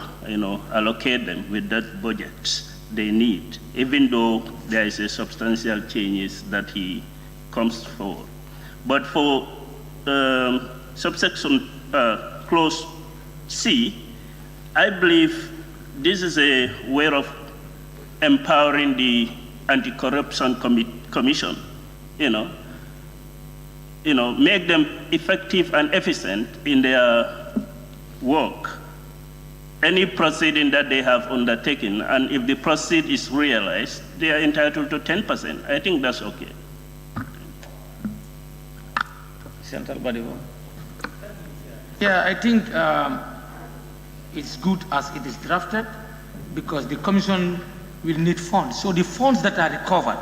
allocate them with that budget they need, even though there is a substantial changes that he comes forward. But for subsection clause C, I believe this is a way of empowering the Anti-Corruption Commission, make them effective and efficient in their work. Any proceeding that they have undertaken, and if the proceed is realized, they are entitled to 10%. I think that's okay. Central body. Yeah, I think it's good as it is drafted, because the Commission will need funds. So the funds that are recovered,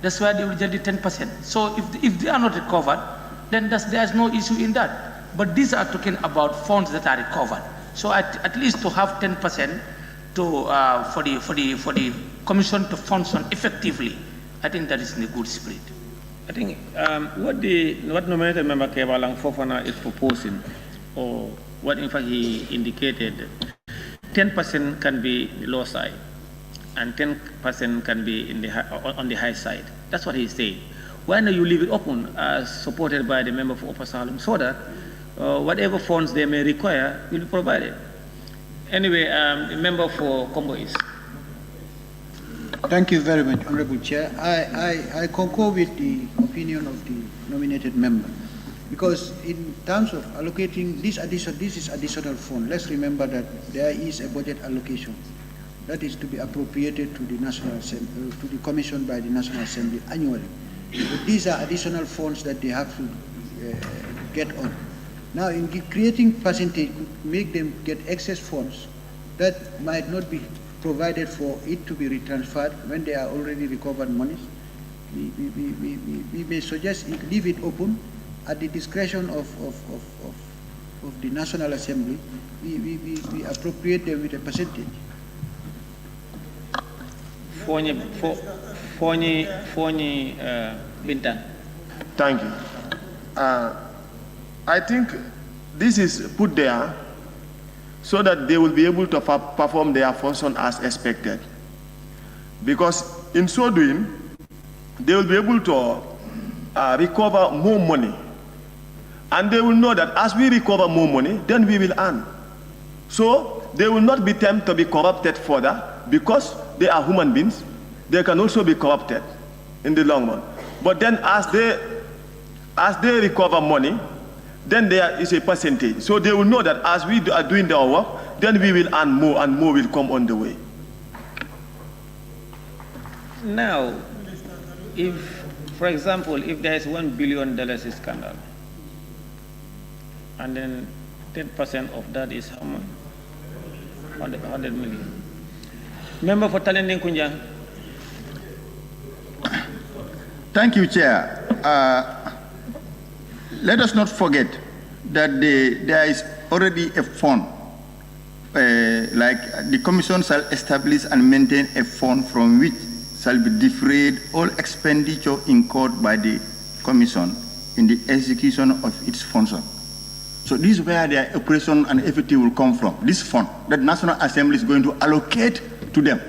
that's why they will get the 10%. So if they are not recovered, then there's no issue in that. But these are talking about funds that are recovered. So at least to have 10% for the Commission to function effectively, I think that is in a good spirit. I think what nominated member Kevalang Fofana is proposing, or what in fact he indicated, 10% can be the low side, and 10% can be on the high side. That's what he's saying. Why not you leave it open, as supported by the member for Upper Salem, so that whatever funds they may require will be provided. Anyway, the member for Combo East. Thank you very much, Honorable Chair. I concur with the opinion of the nominated member. Because in terms of allocating this is additional fund. Let's remember that there is a budget allocation that is to be appropriated to the National Assembly, to the Commission by the National Assembly annually. But these are additional funds that they have to get on. Now, in creating percentage, make them get excess funds that might not be provided for it to be retransferred when they are already recovered monies. We may suggest leave it open at the discretion of the National Assembly. We appropriate them with a percentage. Fonyi Bintan. Thank you. I think this is put there so that they will be able to perform their function as expected. Because in so doing, they will be able to recover more money. And they will know that as we recover more money, then we will earn. So they will not be tempted to be corrupted further because they are human beings. They can also be corrupted in the long run. But then as they recover money, then there is a percentage. So they will know that as we are doing their work, then we will earn more and more will come on the way. Now, if, for example, if there is $1 billion scandal, and then 10% of that is how much? 100 million. Member for Talending Kunja. Thank you, Chair. Let us not forget that there is already a fund, like the Commission shall establish and maintain a fund from which shall be defrayed all expenditure incurred by the Commission in the execution of its function. So this is where their operation and effective will come from, this fund that National Assembly is going to allocate to them.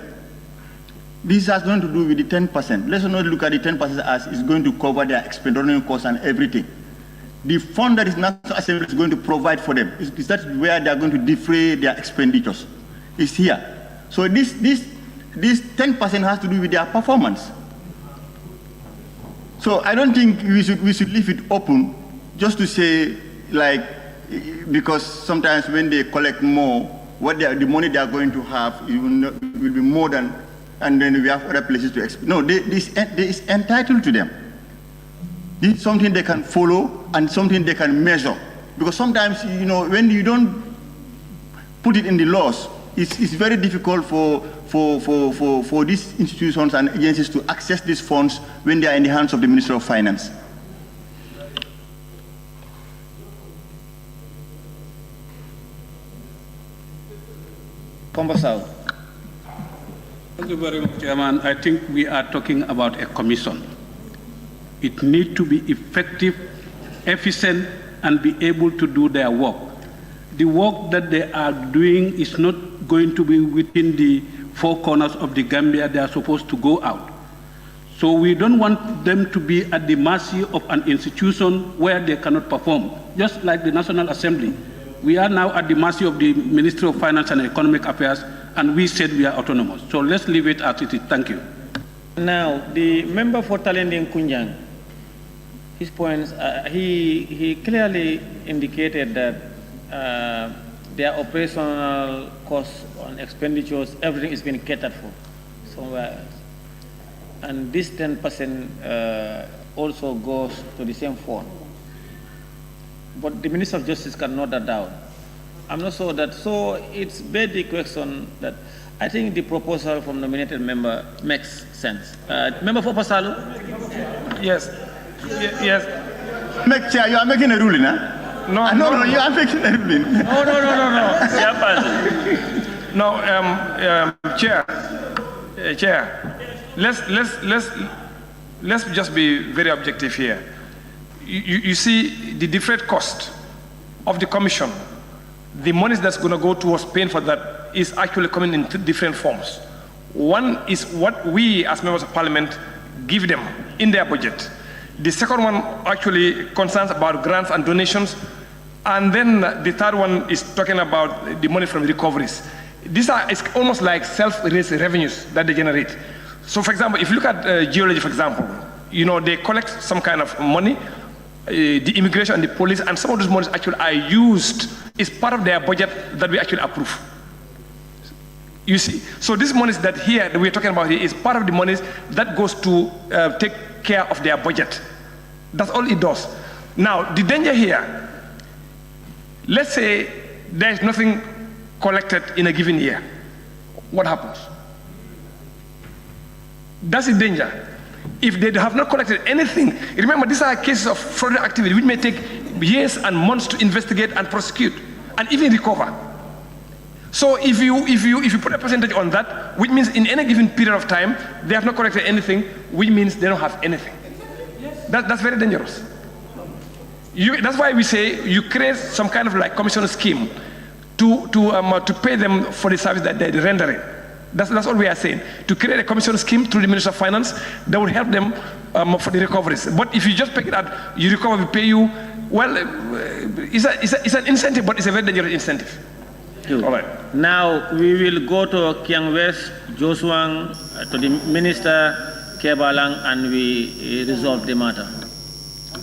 This has nothing to do with the 10%. Let's not look at the 10% as it's going to cover their expenditure costs and everything. The fund that is National Assembly is going to provide for them is that where they are going to defray their expenditures. It's here. So this 10% has to do with their performance. So I don't think we should leave it open just to say, like, because sometimes when they collect more, the money they are going to have will be more than, and then we have other places to expend. No, this is entitled to them. This is something they can follow and something they can measure. Because sometimes, when you don't put it in the laws, it's very difficult for these institutions and agencies to access these funds when they are in the hands of the Minister of Finance. Thank you very much, Chairman. I think we are talking about a commission. It needs to be effective, efficient, and be able to do their work. The work that they are doing is not going to be within the four corners of the Gambia. They are supposed to go out. So we don't want them to be at the mercy of an institution where they cannot perform. Just like the National Assembly, we are now at the mercy of the Ministry of Finance and Economic Affairs, and we said we are autonomous. So let's leave it as it is. Thank you. Now, the member for Talending Kunjang, his points, he clearly indicated that their operational costs and expenditures, everything is being catered for somewhere else. And this 10% also goes to the same fund. But the Minister of Justice can note that down. I'm not sure that, so it's begged the question that I think the proposal from nominated member makes sense. Member for Pasalu? Yes. Yes. Chair, you are making a ruling, huh? No, you are making a ruling. No. No, Chair, let's just be very objective here. You see the different cost of the commission, the money that's going to go towards paying for that is actually coming in different forms. One is what we as members of parliament give them in their budget. The second one actually concerns about grants and donations. And then the third one is talking about the money from recoveries. It's almost like self-raised revenues that they generate. So for example, if you look at geology, for example, they collect some kind of money the immigration and the police, and some of those monies actually are used, is part of their budget that we actually approve. You see, so these monies that we're talking about here is part of the monies that goes to take care of their budget. That's all it does. Now, the danger here, let's say there's nothing collected in a given year. What happens? That's the danger. If they have not collected anything, remember these are cases of fraudulent activity which may take years and months to investigate and prosecute and even recover. So if you put a percentage on that, which means in any given period of time they have not collected anything, which means they don't have anything. That's very dangerous. That's why we say you create some kind of like commission scheme to pay them for the service that they're rendering. That's all we are saying. To create a commission scheme through the Ministry of Finance that would help them for the recoveries. But if you just pick it up, you recover, we pay you. Well, it's an incentive, but it's a very dangerous incentive. All right. Now we will go to Kiang West, Josuang, to the Minister Kebalang, and we resolve the matter.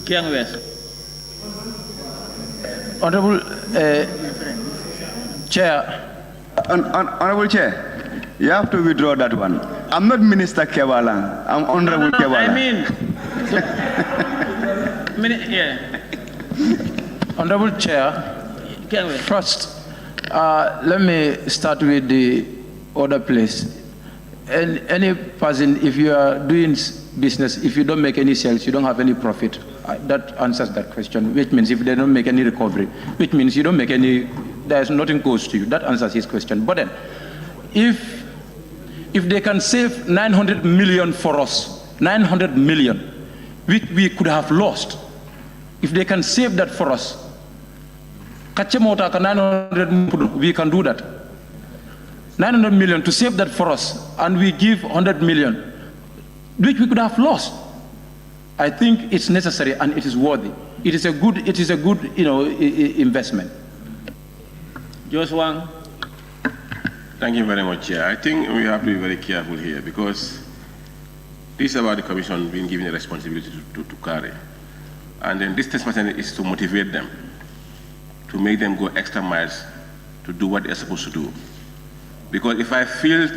Kiang West. Honorable Chair. Honorable Chair, you have to withdraw that one. I'm not Minister Kebalang. I'm Honorable Kebalang. I mean, yeah. Honorable Chair, first, let me start with the other place. Any person, if you are doing business, if you don't make any sales, you don't have any profit. That answers that question, which means if they don't make any recovery, which means you don't make any, there's nothing goes to you. That answers his question. But then, if they can save 900 million for us, 900 million, which we could have lost, if they can save that for us, we can do that. 900 million to save that for us, and we give 100 million, which we could have lost. I think it's necessary and it is worthy. It is a good, investment. Joshua. Thank you very much, Chair. I think we have to be very careful here because this is about the Commission being given a responsibility to carry. And then this 10% is to motivate them, to make them go extra miles to do what they're supposed to do. Because if I feel,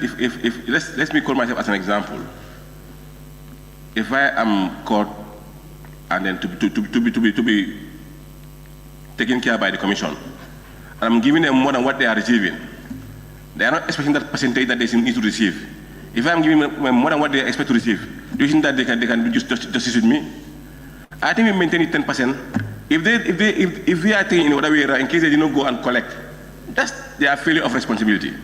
let me call myself as an example. If I am caught and then to be taken care by the Commission, and I'm giving them more than what they are receiving, they are not expecting that percentage that they need to receive. If I'm giving them more than what they expect to receive, do you think that they can do justice with me? I think we maintain it 10%. If they are taking in other way around, in case they did not go and collect, that's their failure of responsibility.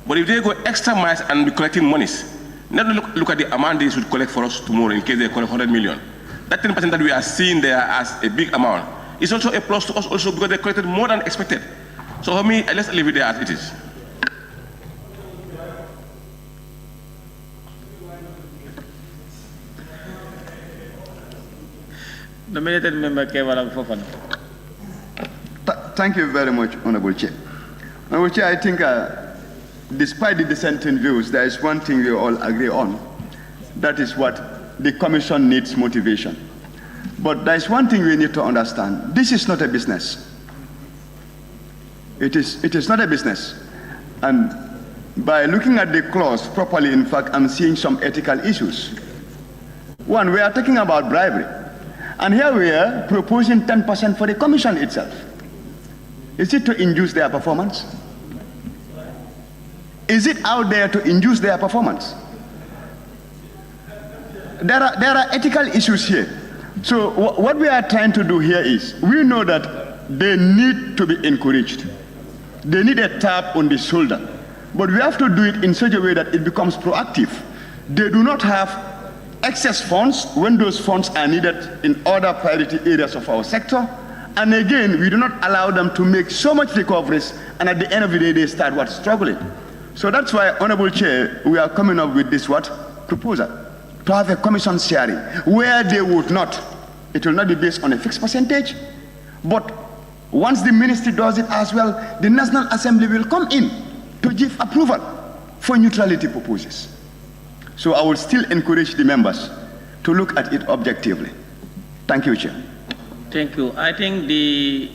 But if they go extra miles and be collecting monies, not look at the amount they should collect for us tomorrow in case they collect 100 million. That 10% that we are seeing there as a big amount is also a plus to us also because they collected more than expected. So for me, let's leave it there as it is. Nominated Member Kebalang Fofana. Thank you very much, Honorable Chair. Honorable Chair, I think despite the dissenting views, there is one thing we all agree on. That is what the Commission needs motivation. But there is one thing we need to understand. This is not a business. It is not a business. And by looking at the clause properly, in fact, I'm seeing some ethical issues. One, we are talking about bribery. And here we are proposing 10% for the Commission itself. Is it to induce their performance? Is it out there to induce their performance? There are ethical issues here. So what we are trying to do here is, we know that they need to be encouraged. They need a tap on the shoulder. But we have to do it in such a way that it becomes proactive. They do not have excess funds when those funds are needed in other priority areas of our sector. And again, we do not allow them to make so much recoveries, and at the end of the day, they start struggling. So that's why, Honorable Chair, we are coming up with this proposal, to have a commission sharing, where they would not, it will not be based on a fixed percentage, but once the ministry does it as well, the National Assembly will come in to give approval for neutrality purposes. So I will still encourage the members to look at it objectively. Thank you, Chair. Thank you. I think the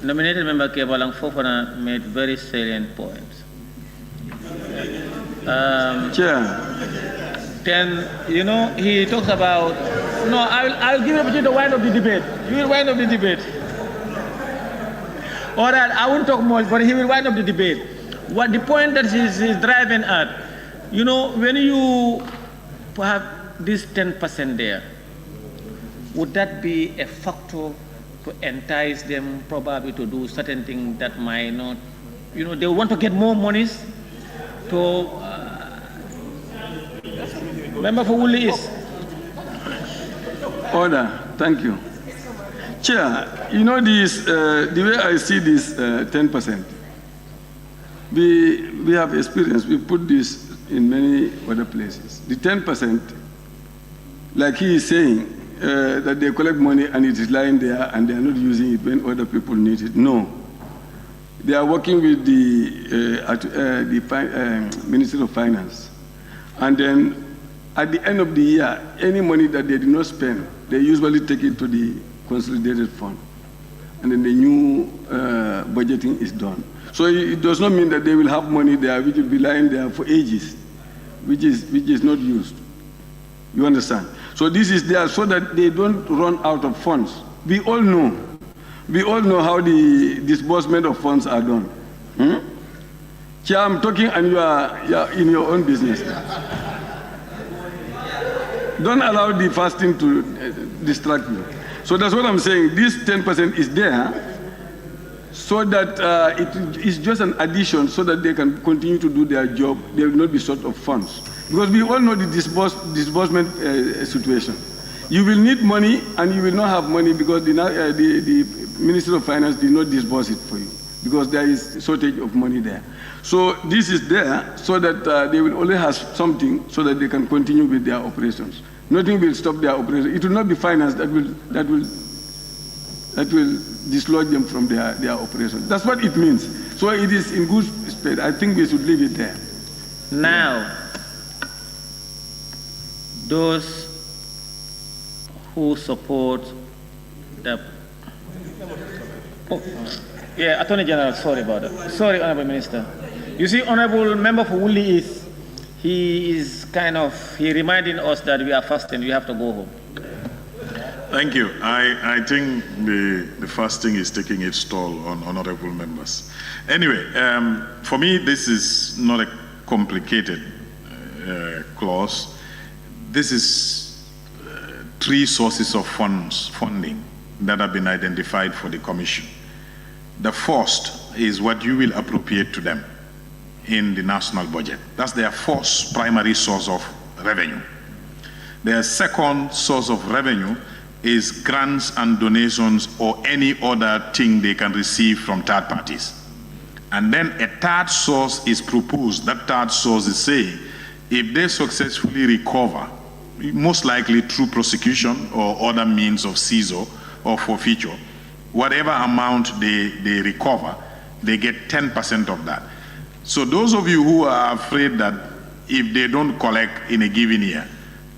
nominated member Kebalang Fofana made very salient points. Chair. Then, you know, he talks about, no, I'll give you the wind of the debate. You will wind up the debate. All right, I won't talk much, but he will wind up the debate. What the point that he's driving at, you know, when you have this 10% there, would that be a factor to entice them probably to do certain things that might not, you know, they want to get more monies to, member for Woolly is. Order, thank you. Chair, you know this, the way I see this 10%, we have experience, we put this in many other places. The 10%, like he is saying, that they collect money and it is lying there and they are not using it when other people need it. No. They are working with the Ministry of Finance. And then at the end of the year, any money that they did not spend, they usually take it to the consolidated fund. And then the new budgeting is done. So it does not mean that they will have money there which will be lying there for ages, which is not used. You understand? So this is there so that they don't run out of funds. We all know how the disbursement of funds are done. Chair, I'm talking and you are in your own business. Don't allow the fasting to distract you. So that's what I'm saying. This 10% is there so that it is just an addition so that they can continue to do their job. They will not be short of funds. Because we all know the disbursement situation. You will need money and you will not have money because the Ministry of Finance did not disburse it for you because there is shortage of money there. So this is there so that they will only have something so that they can continue with their operations. Nothing will stop their operations. It will not be finance that will dislodge them from their operations. That's what it means. So it is in good spirit. I think we should leave it there. Now, those who support the... Oh, yeah, Attorney General, sorry about that. Sorry, Honorable Minister. You see, Honorable Member for Woolly he is he reminding us that we are fasting, we have to go home. Thank you. I think the fasting is taking its toll on honorable members. Anyway, for me, this is not a complicated clause. This is 3 sources of funding that have been identified for the Commission. The first is what you will appropriate to them in the national budget. That's their first primary source of revenue. Their second source of revenue is grants and donations or any other thing they can receive from third parties. And then a third source is proposed. That third source is saying, if they successfully recover, most likely through prosecution or other means of seizure or forfeiture, whatever amount they recover, they get 10% of that. So those of you who are afraid that if they don't collect in a given year,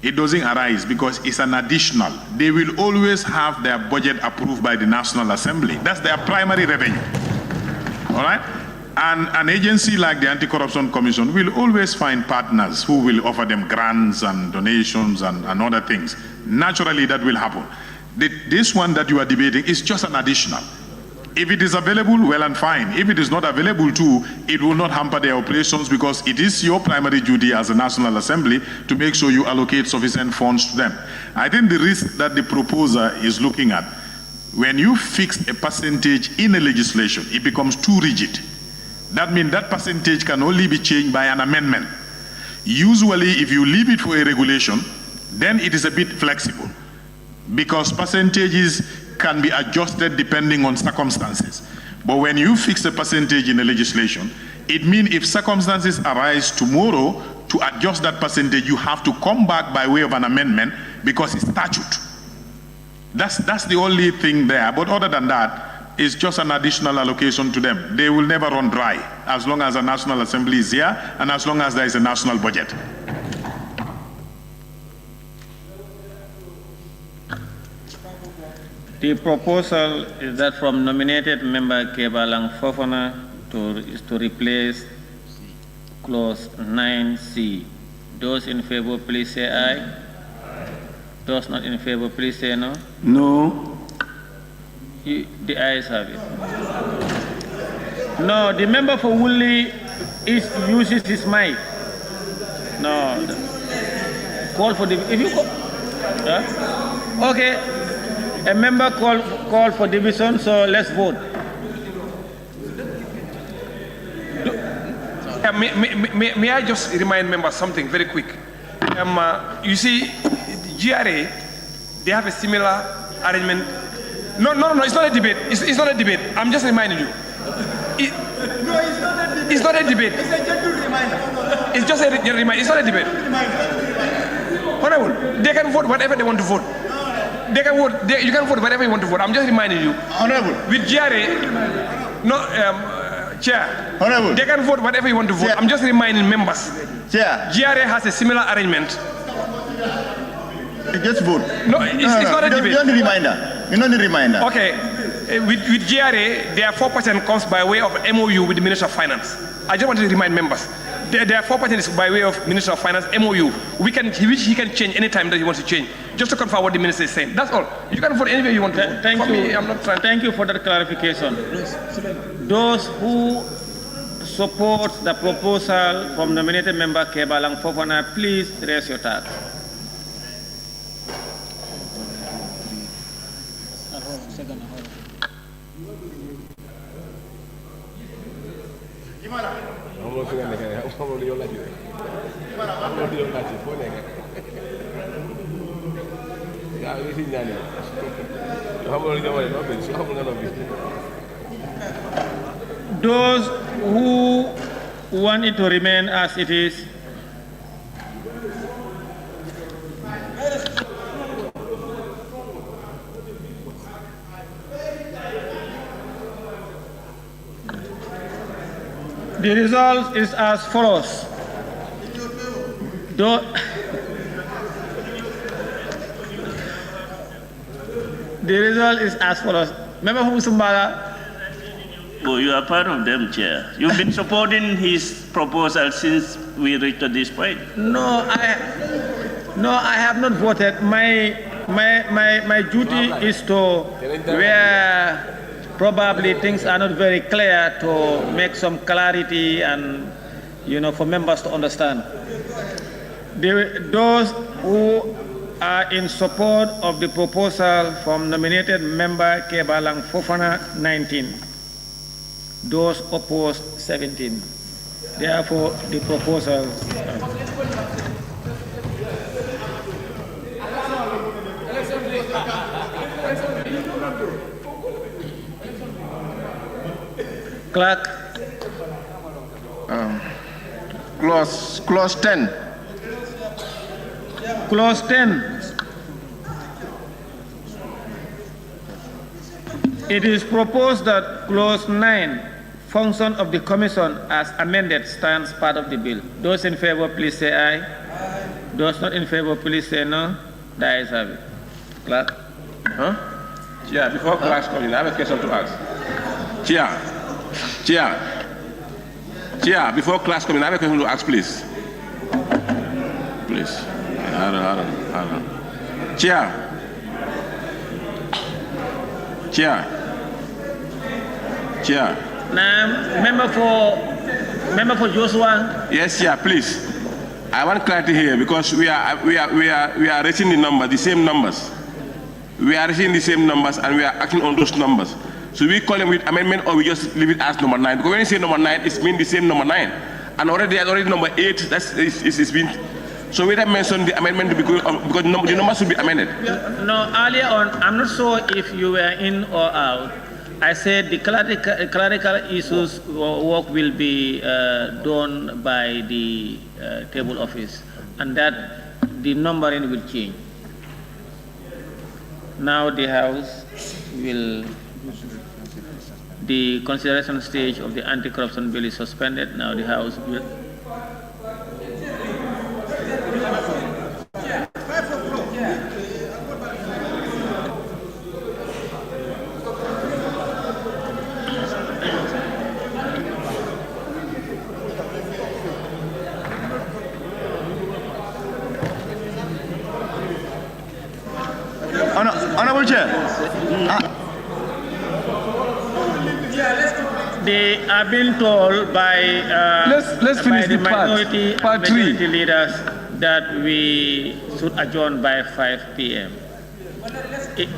it doesn't arise because it's an additional. They will always have their budget approved by the National Assembly. That's their primary revenue. All right? And an agency like the Anti-Corruption Commission will always find partners who will offer them grants and donations and other things. Naturally, that will happen. This one that you are debating is just an additional. If it is available, well and fine. If it is not available too, it will not hamper their operations because it is your primary duty as a National Assembly to make sure you allocate sufficient funds to them. I think the risk that the proposer is looking at, when you fix a percentage in a legislation, it becomes too rigid. That means that percentage can only be changed by an amendment. Usually, if you leave it for a regulation, then it is a bit flexible because percentages can be adjusted depending on circumstances. But when you fix a percentage in a legislation, it means if circumstances arise tomorrow to adjust that percentage, you have to come back by way of an amendment because it's statute. That's the only thing there. But other than that, it's just an additional allocation to them. They will never run dry as long as the National Assembly is here and as long as there is a national budget. The proposal is that from nominated member Kebalang Fofana is to replace clause 9C. Those in favor, please say aye. Those not in favor, please say no. No. The ayes have it. No, the member for Woolley uses his mic. No. Call for the, if you call, okay. A member call for division, so let's vote. May I just remind members something very quick? You see, GRA, they have a similar arrangement. No, it's not a debate. It's not a debate. I'm just reminding you. It's not a debate. It's a gentle reminder. It's just a reminder. It's not a debate. Honorable, they can vote whatever they want to vote. They can vote. You can vote whatever you want to vote. I'm just reminding you. Honorable. With GRA, Chair. Honorable. They can vote whatever you want to vote. Chair. I'm just reminding members. Chair. GRA has a similar arrangement. Just vote. No, it's not a debate. You don't need reminder. You don't need reminder. Okay. With GRA, their 4% comes by way of MOU with the Minister of Finance. I just want to remind members. Their 4% is by way of Minister of Finance MOU, which he can change anytime that he wants to change, just to confirm what the minister is saying. That's all. You can vote anywhere you want to vote. Thank For you. me, I'm not trying. Thank you for that clarification. Those who support the proposal from nominated member Kebalang Fofana, please raise your hand. Those who want it to remain as it is, the result is as follows. The result is as follows. Member from Sumbala. Oh, you are part of them, Chair. You've been supporting his proposal since we reached this point. No, I have not voted. My duty is to, where probably things are not very clear, to make some clarity and, for members to understand. Those who are in support of the proposal from nominated member Kebalang Fofana, 19. Those opposed, 17. Therefore, the proposal. Clerk. Clause 10. Clause 10. It is proposed that clause 9, function of the commission as amended, stands part of the bill. Those in favor, please say aye. Those not in favor, please say no. The ayes have it. Clerk. Chair, before class comes in, I have a question to ask. Chair, before class comes in, I have a question to ask, please. Please. Hold on. Chair. Now, member for Joshua. Yes, please. I want clarity here because we are raising the same numbers. We are raising the same numbers and we are acting on those numbers. So we call them with amendment or we just leave it as number 9? Because when you say number 9, it means the same number 9. And already number 8, it's been. So we have mentioned the amendment because the numbers should be amended. No, earlier on, I'm not sure if you were in or out. I said the clerical issues work will be done by the table office, and that the numbering will change. Now the House will, the consideration stage of the anti-corruption bill is suspended. Now the House will. They are being told by, let's finish by the the part. minority, Part majority leaders that we should adjourn by 5 p.m.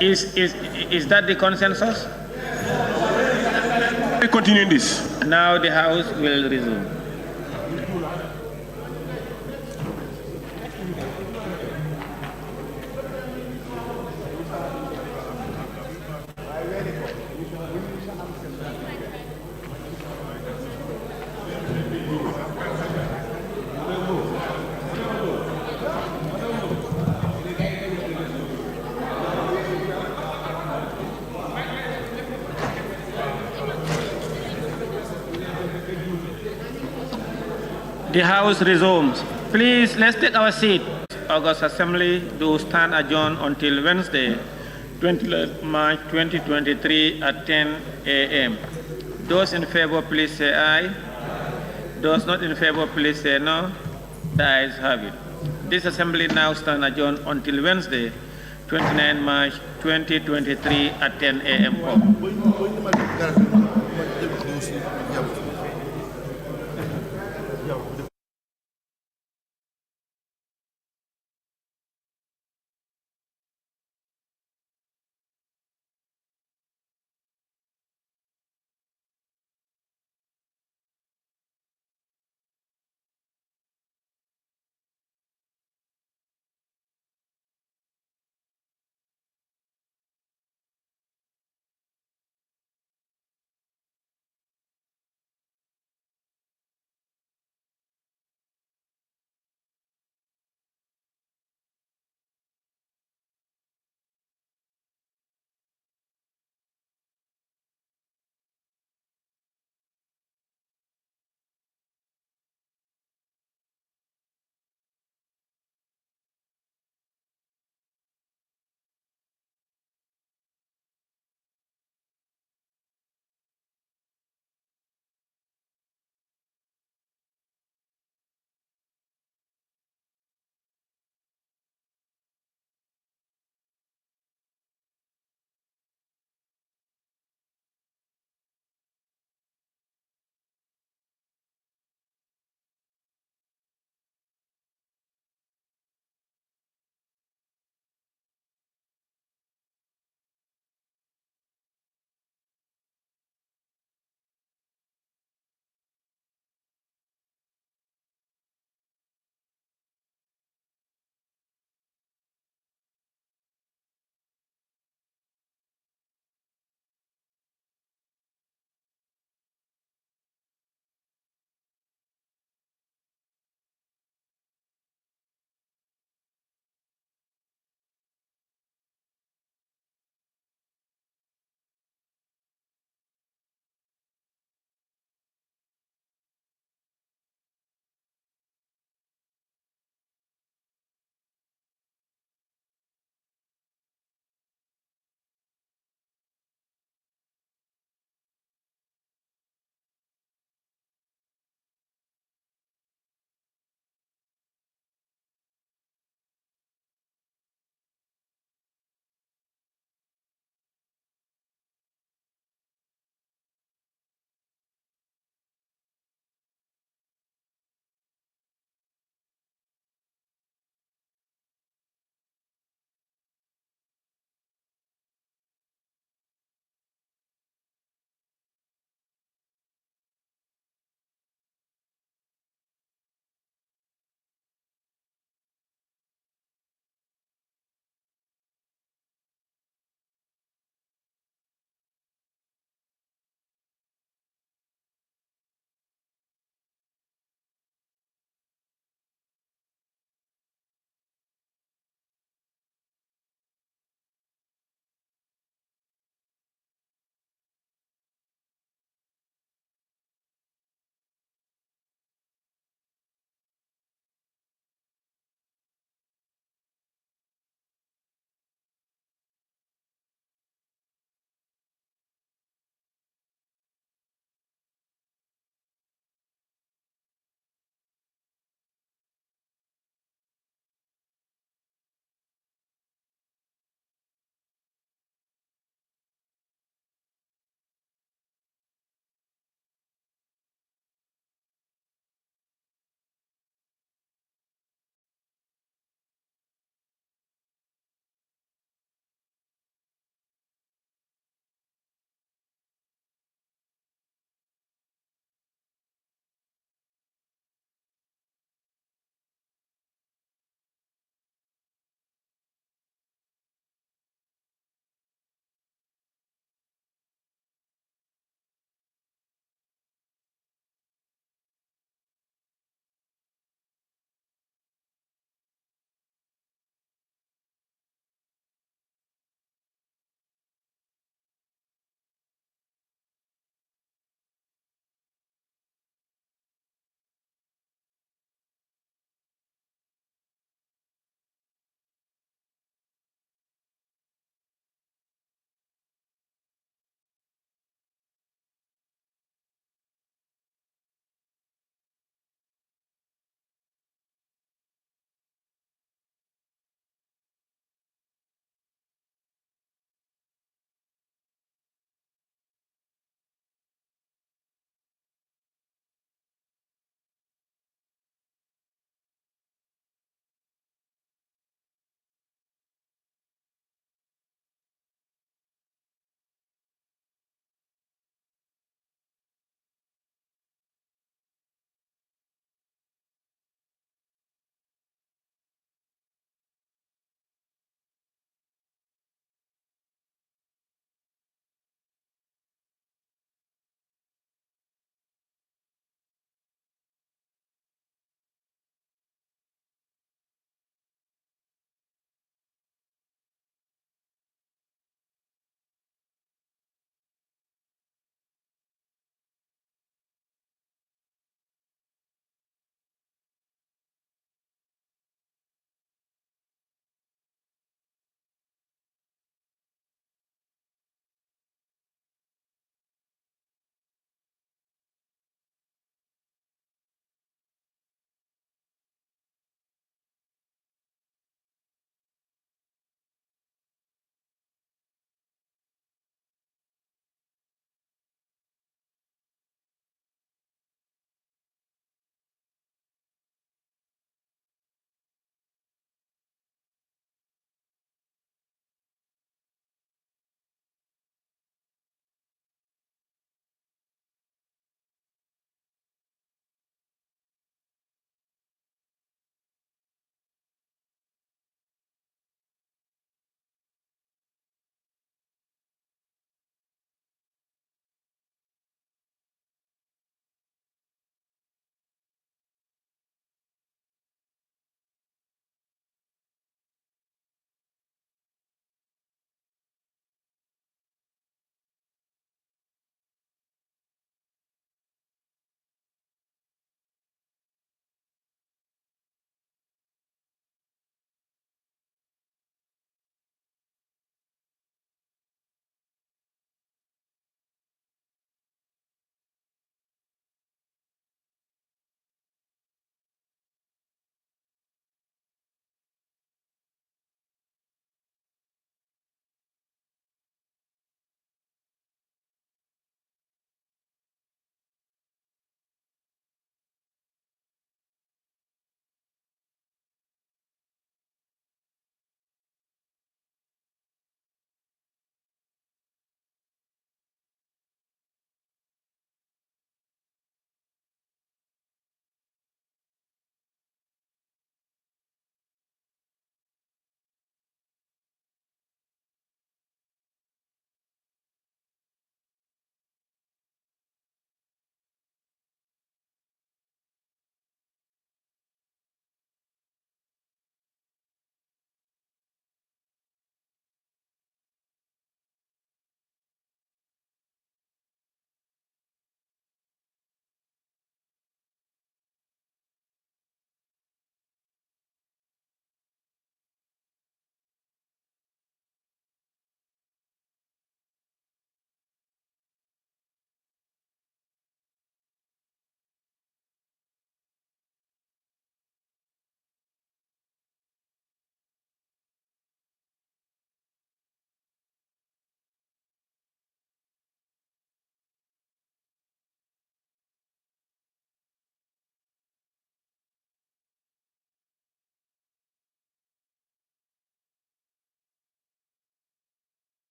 Is that the consensus? We continue this. Now the House will resume. The House resumes. Please, let's take our seat. August Assembly do stand adjourned until Wednesday, 20 March 2023 at 10 a.m. Those in favor, please say aye. Those not in favor, please say no. The ayes have it. This Assembly now stand adjourned until Wednesday, 29 March 2023 at 10 a.m.